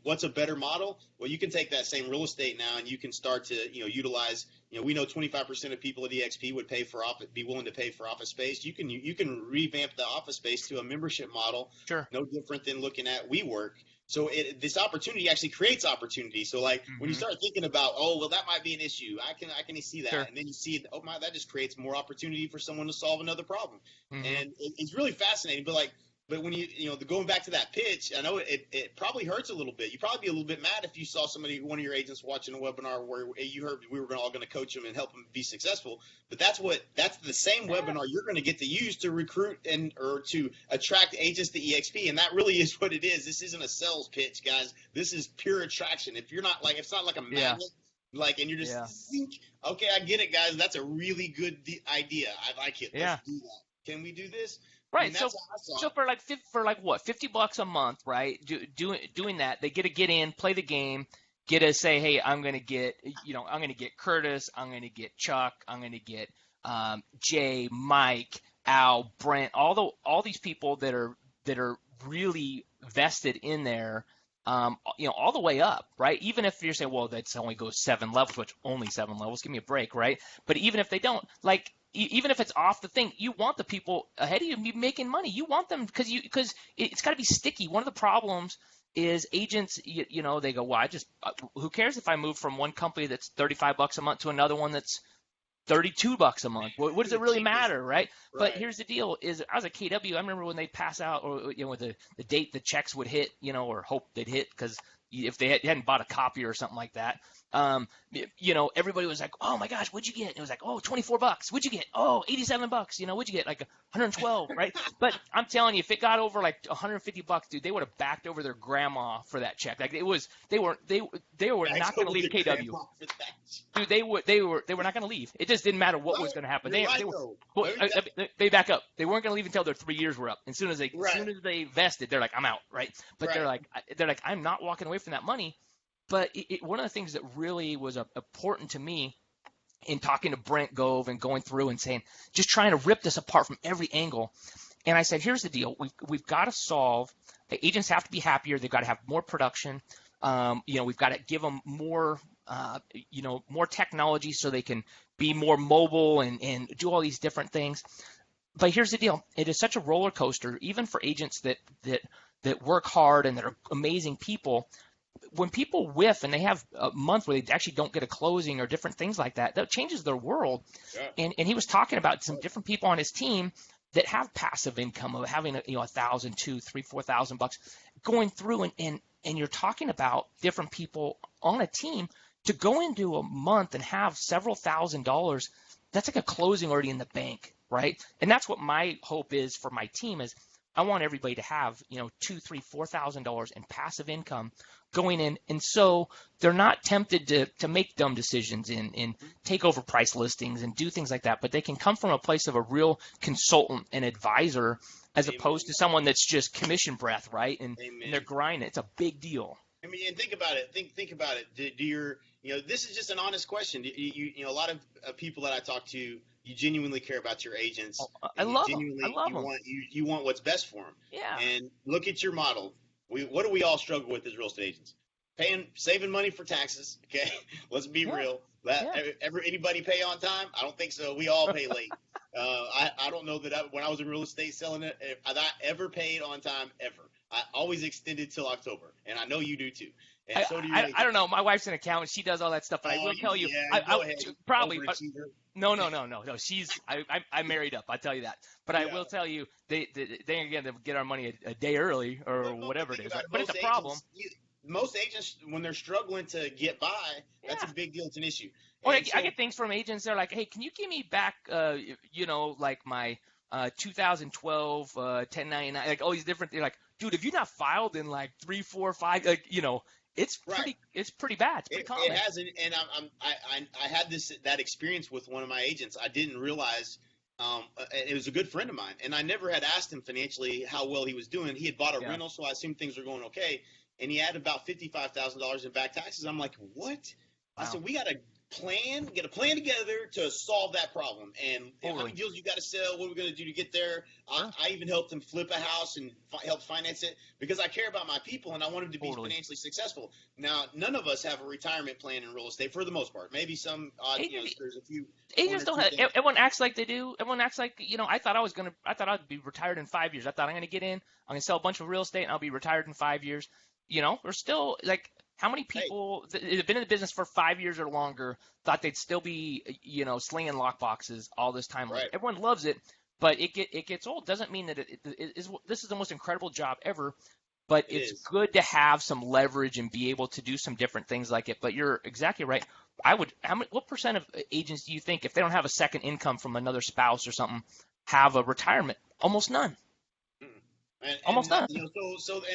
what's a better model? Well, you can take that same real estate now and you can start to, utilize, we know 25% of people at eXp would be willing to pay for office space. You can revamp the office space to a membership model. Sure. No different than looking at WeWork. So this opportunity actually creates opportunity. So when you start thinking about, oh, well, that might be an issue, I can see that. Sure. And then you see, oh my, that just creates more opportunity for someone to solve another problem. And it's really fascinating. But when going back to that pitch, I know it probably hurts a little bit. You'd probably be a little bit mad if you saw one of your agents watching a webinar where you heard we were all going to coach them and help them be successful. But that's the same webinar you're going to get to use to recruit or to attract agents to eXp. And that really is what it is. This isn't a sales pitch, guys. This is pure attraction. If you're not like, it's not like a magnet, and you're just okay, I get it, guys. That's a really good idea. I like it. Let's do that. Can we do this? Right. So for what, $50 a month, right? Doing that, they get to get in, play the game, get to say, hey, I'm going to get Curtis, I'm going to get Chuck, I'm going to get Jay, Mike, Al, Brent, all these people that are really vested in there, all the way up, right? Even if you're saying, well, that's only goes 7 levels, which only 7 levels, give me a break, right? But even if they don't, even if it's off the thing, you want the people ahead of you be making money. You want them because it's got to be sticky. One of the problems is agents, they go, well, who cares if I move from one company that's $35 a month to another one that's $32 a month? What does it really matter, right? But here's the deal: is I was at KW. I remember when they pass out, or the date the checks would hit, or hope they'd hit, because if they hadn't bought a copy or something like that. Everybody was like, oh my gosh, what'd you get? And it was like, oh, $24. What'd you get? Oh, $87. What'd you get? Like 112, right? But I'm telling you, if it got over like $150, dude, they would have backed over their grandma for that check. Like they were not going to leave KW. Dude, they were not going to leave. It just didn't matter what was going to happen. They back up. They weren't going to leave until their 3 years were up. As soon as they vested, they're like, I'm out, right? But they're like, I'm not walking away from that money. But one of the things that really was important to me in talking to Brent Gove and going through and saying, just trying to rip this apart from every angle. And I said, here's the deal. We've got to solve. The agents have to be happier. They've got to have more production. We've got to give them more, more technology so they can be more mobile and do all these different things. But here's the deal. It is such a roller coaster, even for agents that work hard and that are amazing people. When people whiff and they have a month where they actually don't get a closing or different things like that, that changes their world. Yeah. And he was talking about some different people on his team that have passive income of having $1,000, $2,000, $3,000, $4,000 going through, and you're talking about different people on a team to go into a month and have several $1,000s. That's like a closing already in the bank, right? And that's what my hope is for my team is I want everybody to have, $2,000, $3,000, $4,000 in passive income going in. And so they're not tempted to make dumb decisions and take over price listings and do things like that. But they can come from a place of a real consultant and advisor as opposed to someone that's just commission breath, right? And they're grinding. It's a big deal. I mean, and think about it. Think about it. Do your, this is just an honest question. A lot of people that I talk to, you genuinely care about your agents. Oh, I love them. You want what's best for them. Yeah. And look at your model. What do we all struggle with as real estate agents? Saving money for taxes. Okay, let's be real. Anybody pay on time? I don't think so. We all pay late. I don't know that when I was in real estate selling it, if I ever paid on time ever. I always extended till October, and I know you do too. And so do you. I don't know. My wife's an accountant. She does all that stuff, but I will tell you. Probably. No. She's. I married up. I tell you that. But I will tell you, they again get our money a day early or whatever it is. But it's a problem. Most agents, when they're struggling to get by, that's a big deal. It's an issue. Or I get things from agents. They're like, hey, can you give me back, like my 2012 1099, like all these different. They're like, dude, if you're not filed in like 3, 4, 5, it's pretty. It's pretty bad. It's pretty common. It has, and I had that experience with one of my agents. I didn't realize. It was a good friend of mine, and I never had asked him financially how well he was doing. He had bought a rental, so I assumed things were going okay. And he had about $55,000 in back taxes. I'm like, what? Wow. I said, we got to get a plan together to solve that problem. And how Totally. many deals you got to sell, what we're going to do to get there. Sure. I even helped them flip a house and help finance it because I care about my people and I want them to be Totally. financially successful. Now, none of us have a retirement plan in real estate for the most part. Maybe some odd, Agents, there's a few, one agents or don't two have. things. Everyone acts like they do. Everyone acts like I thought I'd be retired in 5 years. I thought I'm gonna get in. I'm gonna sell a bunch of real estate and I'll be retired in 5 years. We're still like, how many Hey, people that have been in the business for 5 years or longer thought they'd still be, slinging lock boxes all this time later? right. Everyone loves it, but it gets old. Doesn't mean that it is. This is the most incredible job ever, but It it's is. good to have some leverage and be able to do some different things like it. But you're exactly right. What percent of agents do you think, if they don't have a second income from another spouse or something, have a retirement? Almost none. Mm. Almost none. And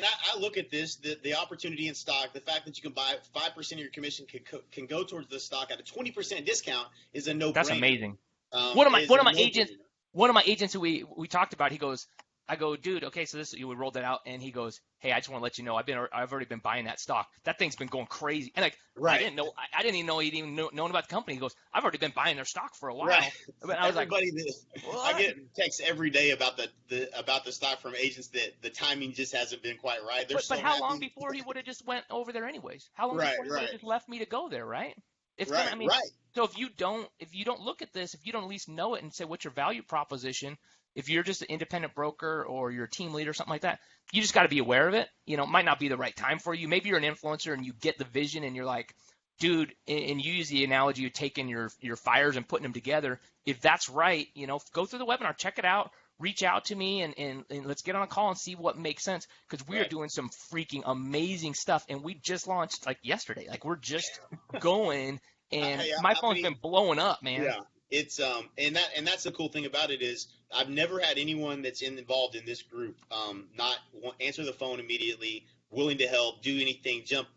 I look at this, the opportunity in stock, the fact that you can buy 5% of your commission can go towards the stock at a 20% discount is a That's no-brainer. amazing. One of my Is one a of my agents no-brainer. one of my agents who we talked about, he goes, I go, dude, okay, so we rolled that out, and he goes, hey, I just want to let you know I've already been buying that stock. That thing's been going crazy, and like Right. I didn't even know he'd even known about the company. He goes, I've already been buying their stock for a while. Right. But I was like, Everybody I what? get texts every day about the stock from agents that the timing just hasn't been quite right. They're so But how long happy. before he would have just went over there anyways? How long Right, before he would have right, just left me to go there, right? It's gonna. right, I mean, right. so if you don't look at this, if you don't at least know it and say what's your value proposition, if you're just an independent broker or you're a team leader or something like that, you just got to be aware of it. It might not be the right time for you. Maybe you're an influencer and you get the vision and you're like, dude, and you use the analogy of taking your fires and putting them together. If that's right, go through the webinar, check it out, reach out to me, and let's get on a call and see what makes sense, because we are Right. doing some freaking amazing stuff, and we just launched like yesterday. Like, we're just going, and Hey, my how phone's many? been blowing up, man. Yeah, it's and that's the cool thing about it is I've never had anyone that's involved in this group not answer the phone immediately, willing to help, do anything, jump,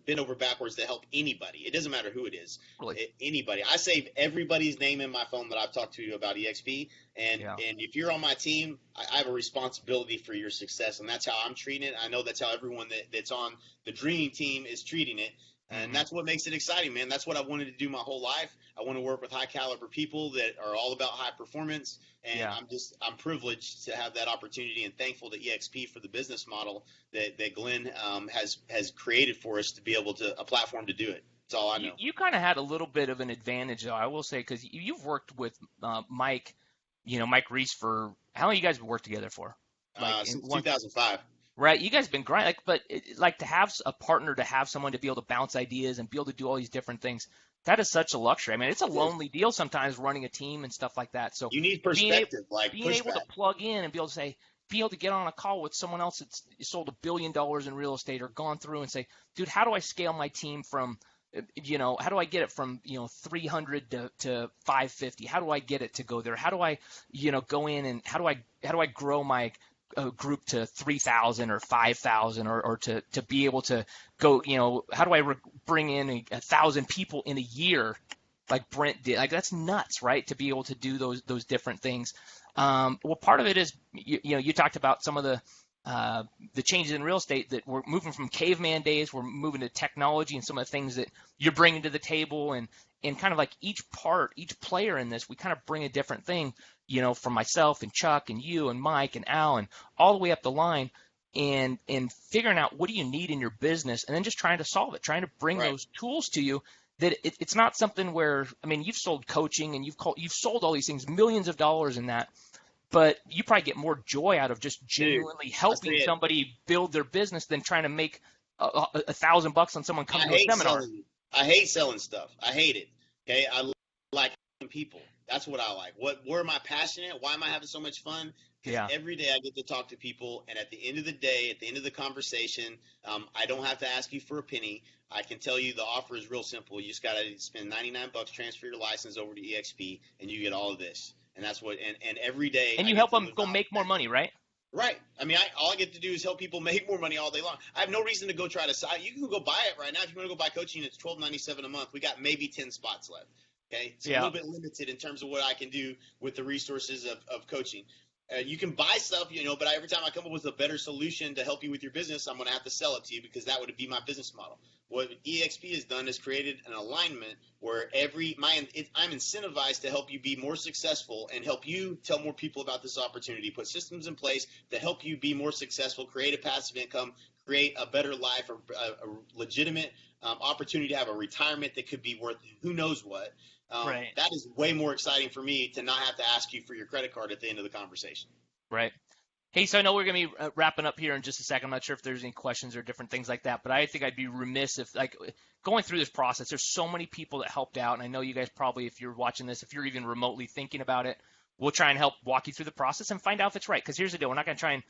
bend over backwards to help anybody. It doesn't matter who it is, Really. anybody. I save everybody's name in my phone that I've talked to you about eXp, and Yeah. and if you're on my team, I have a responsibility for your success, and that's how I'm treating it. I know that's how everyone that's on the dreaming team is treating it. And Mhm. that's what makes it exciting, man. That's what I wanted to do my whole life. I want to work with high caliber people that are all about high performance. And Yeah. I'm privileged to have that opportunity and thankful to eXp for the business model that Glenn has created for us to be able to a platform to do it. That's all I know. You kind of had a little bit of an advantage, though, I will say, because you've worked with Mike, Mike Reese, for how long you guys worked together for? Like, in Since one. 2005. Right, you guys have been grinding, like to have a partner, to have someone to be able to bounce ideas and be able to do all these different things. That is such a luxury. I mean, it's a lonely deal sometimes running a team and stuff like that. So You need being able perspective, like being able to pushback. plug in and be able to get on a call with someone else that's sold $1 billion in real estate or gone through and say, dude, how do I scale my team from, how do I get it from 300 to 550? How do I get it to go there? How do I, go in, and how do I grow my group to 3,000 or 5,000, or to be able to go, how do I bring in 1,000 people in a year like Brent did? Like, that's nuts, right? To be able to do those different things. Well, part of it is, you talked about some of the changes in real estate, that we're moving from caveman days, we're moving to technology, and some of the things that you're bringing to the table, and kind of like each player in this, we kind of bring a different thing, from myself and Chuck and you and Mike and Al and all the way up the line, and figuring out what do you need in your business, and then just trying to solve it, trying to bring Right. those tools to you. That it's not something where, I mean, you've sold coaching and you've sold all these things, millions of dollars in that, but you probably get more joy out of just Dude, genuinely I helping see it. somebody build their business than trying to make $1,000 on someone I coming to a hate seminar. selling. I hate selling stuff. I hate it. Okay, I like helping people. That's what I like. Where am I passionate? Why am I having so much fun? Because Yeah. every day I get to talk to people, and at the end of the day, at the end of the conversation, I don't have to ask you for a penny. I can tell you the offer is real simple. You just got to spend $99, transfer your license over to eXp, and you get all of this. And that's what. And every day And I you get help to them live go out make more that. money, right? Right. I mean, all I get to do is help people make more money all day long. I have no reason to go try to side. You can go buy it right now. If you want to go buy coaching, it's $12.97 a month. We got maybe 10 spots left. Okay. It's a Yeah. little bit limited in terms of what I can do with the resources of coaching. You can buy stuff, but every time I come up with a better solution to help you with your business, I'm going to have to sell it to you because that would be my business model. What eXp has done is created an alignment where I'm incentivized to help you be more successful and help you tell more people about this opportunity, put systems in place to help you be more successful, create a passive income, create a better life, a legitimate opportunity to have a retirement that could be worth who knows what. Right. That is way more exciting for me to not have to ask you for your credit card at the end of the conversation. Right. Hey, so I know we're going to be wrapping up here in just a second. I'm not sure if there's any questions or different things like that, but I think I'd be remiss if, like, going through this process, there's so many people that helped out, and I know you guys probably, if you're watching this, if you're even remotely thinking about it, we'll try and help walk you through the process and find out if it's right. Because here's the deal. We're not going to try and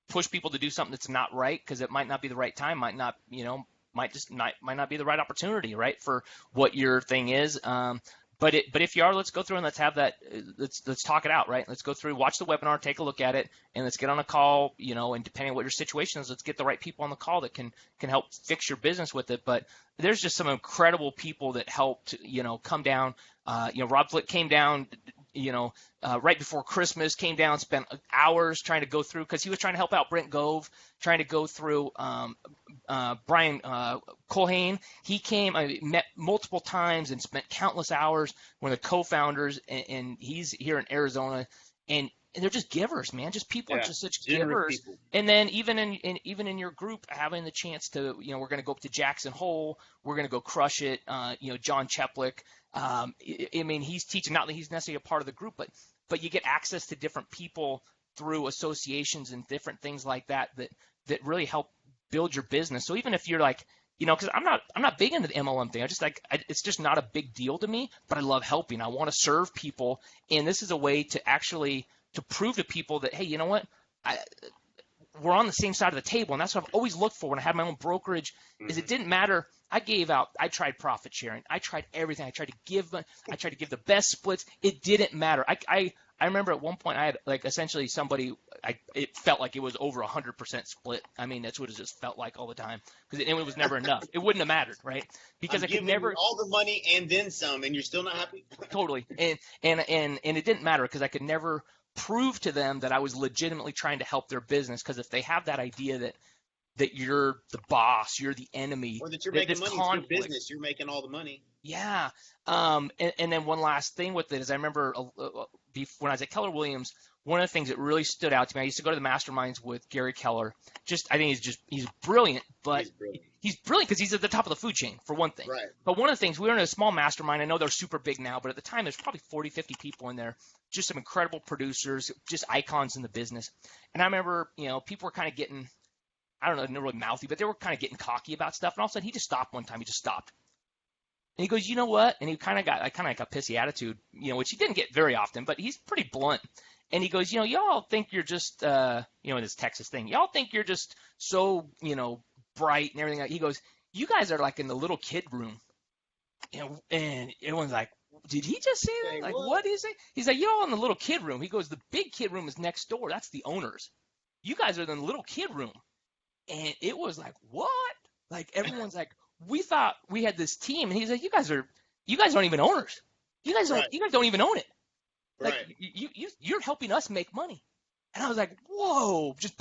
push people to do something that's not right because it might not be the right time, might not, might not be the right opportunity, right, for what your thing is. But if you are, let's go through and let's have that. Let's talk it out, right? Let's go through, watch the webinar, take a look at it, and let's get on a call. And depending on what your situation is, let's get the right people on the call that can help fix your business with it. But there's just some incredible people that helped, come down. Rob Flick came down, right before Christmas, came down, spent hours trying to go through because he was trying to help out Brent Gove, trying to go through Brian Colhane. He came, I met multiple times and spent countless hours. One of the co-founders, and he's here in Arizona, and they're just givers, man. Just people are just such givers. People. And then even in your group, having the chance to, we're going to go up to Jackson Hole, we're going to go crush it. John Cheplick. I mean, he's teaching. Not that he's necessarily a part of the group, but you get access to different people through associations and different things like that really help build your business. So even if you're like, because I'm not big into the MLM thing. It's just not a big deal to me. But I love helping. I want to serve people, and this is a way to actually to prove to people that, hey, you know what, we're on the same side of the table, and that's what I've always looked for when I had my own brokerage. Is it didn't matter. I tried profit sharing. I tried everything. I tried to give the best splits. It didn't matter. I remember at one point I had like essentially somebody. It felt like it was over 100% split. I mean, that's what it just felt like all the time because it was never enough. It wouldn't have mattered, right? Because I could never all the money and then some, and you're still not happy. Totally, and it didn't matter because I could never prove to them that I was legitimately trying to help their business. Because if they have that idea that you're the boss, you're the enemy, or that you're making money, it's your business, you're making all the money. Yeah. And then one last thing with it is I remember when I was at Keller Williams, one of the things that really stood out to me, I used to go to the masterminds with Gary Keller. I think he's brilliant, but he's brilliant because he's at the top of the food chain, for one thing. Right. But one of the things, we were in a small mastermind. I know they're super big now, but at the time there's probably 40, 50 people in there, just some incredible producers, just icons in the business. And I remember, people were kind of getting, I don't know, not really mouthy, but they were kind of getting cocky about stuff. And all of a sudden he just stopped one time. He just stopped. And he goes, you know what? And he kind of got like a pissy attitude, which he didn't get very often, but he's pretty blunt. And he goes, y'all think you're just, in this Texas thing, y'all think you're just so, bright and everything. He goes, you guys are like in the little kid room. And everyone's like, did he just say that? Like, what is it? He's like, y'all in the little kid room. He goes, the big kid room is next door. That's the owners. You guys are in the little kid room. And it was like, what? Like, everyone's like, we thought we had this team. And he's like, you guys aren't even owners. You guys don't even own it. Like, you're helping us make money. And I was like, whoa, just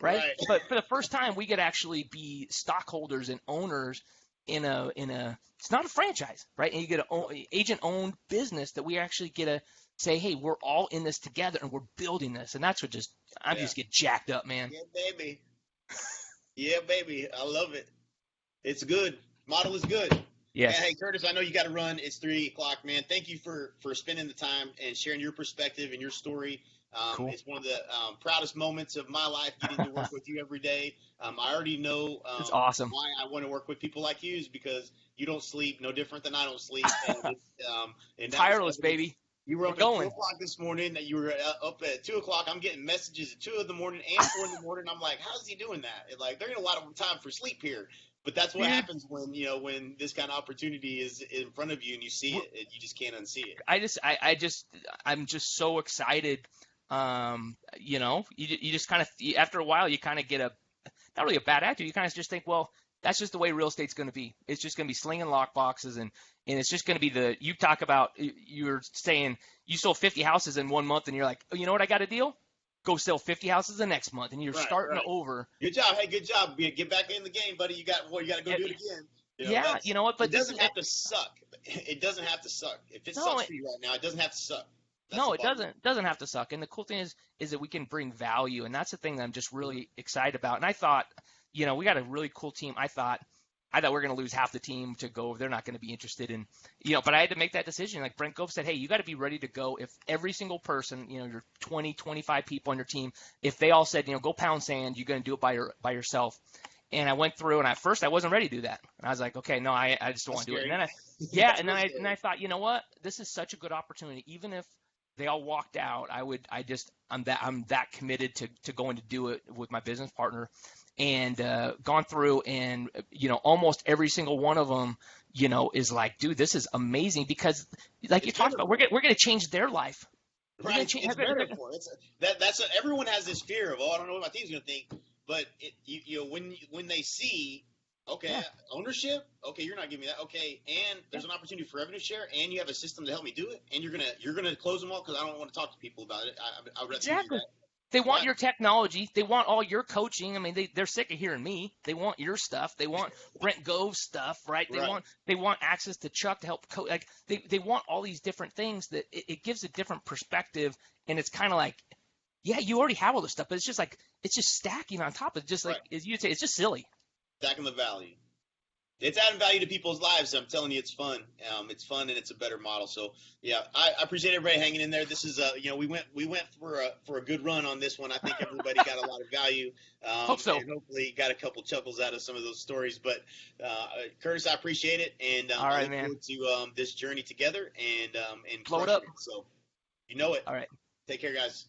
right? But for the first time, we could actually be stockholders and owners in a it's not a franchise, right? And you get an agent-owned business that we actually get to say, hey, we're all in this together and we're building this. And that's what just get jacked up, man. Yeah, baby. Yeah, baby. I love it. It's good. Model is good. Yes. Yeah, hey, Curtis, I know you got to run. It's 3:00, man. Thank you for spending the time and sharing your perspective and your story. Cool. It's one of the proudest moments of my life getting to work with you every day. I already know it's awesome. why I want to work with people like you is because you don't sleep, no different than I don't sleep. And tireless, baby. You were up at 2:00 this morning. You were up at 2:00. I'm getting messages at 2 in the morning and 4 in the morning. I'm like, how's he doing that? Like, there ain't a lot of time for sleep here. But that's what happens when this kind of opportunity is in front of you and you see it, you just can't unsee it. I'm just so excited. You just kind of, after a while, you kind of get not really a bad attitude. You kind of just think, well, That's just the way real estate's going to be. It's just going to be slinging lock boxes, and it's just going to be you talk about, you're saying you sold 50 houses in 1 month, and you're like, oh, you know what, I got a deal? Go sell 50 houses the next month, and you're Right, starting right. over. Good job. Hey, good job. Get back in the game, buddy. You got to go do it again. Yeah, you know what? But it doesn't have to suck. It doesn't have to suck. If it sucks for you right now, it doesn't have to suck. No, it doesn't have to suck. And the cool thing is that we can bring value, and that's the thing that I'm just really excited about. And I thought, we got a really cool team. I thought we're going to lose half the team to go. They're not going to be interested in, but I had to make that decision. Like Brent Gove said, hey, you got to be ready to go. If every single person, your 20, 25 people on your team, if they all said, go pound sand, you're going to do it by yourself. And I went through, and at first I wasn't ready to do that. And I was like, okay, no, I just don't want to do it. And then I thought, you know what? This is such a good opportunity. Even if they all walked out, I'm that committed to going to do it with my business partner, and gone through, and almost every single one of them is like, dude, this is amazing, because like you talked about, we're going to change their life. Right, it's better for it. That's everyone has this fear of, I don't know what my team's going to think, but when they see, okay, ownership, okay, you're not giving me that, okay, and there's an opportunity for revenue share, and you have a system to help me do it, and you're gonna close them all, because I don't want to talk to people about it. I would rather do that. They want your technology. They want all your coaching. I mean, they're sick of hearing me. They want your stuff. They want Brent Gove's stuff, right? They want access to Chuck to help coach. Like they want all these different things that it gives a different perspective, and it's kind of like, yeah, you already have all this stuff, but it's just stacking on top of it. Just like as you say, it's just silly. Stacking the value. It's adding value to people's lives. I'm telling you, it's fun. It's fun, and it's a better model. So, yeah, I appreciate everybody hanging in there. This is, we went for a good run on this one. I think everybody got a lot of value. Hope so. And hopefully got a couple chuckles out of some of those stories. But Curtis, I appreciate it, and all right, I look forward to this journey together and blow it up. So, you know it. All right. Take care, guys.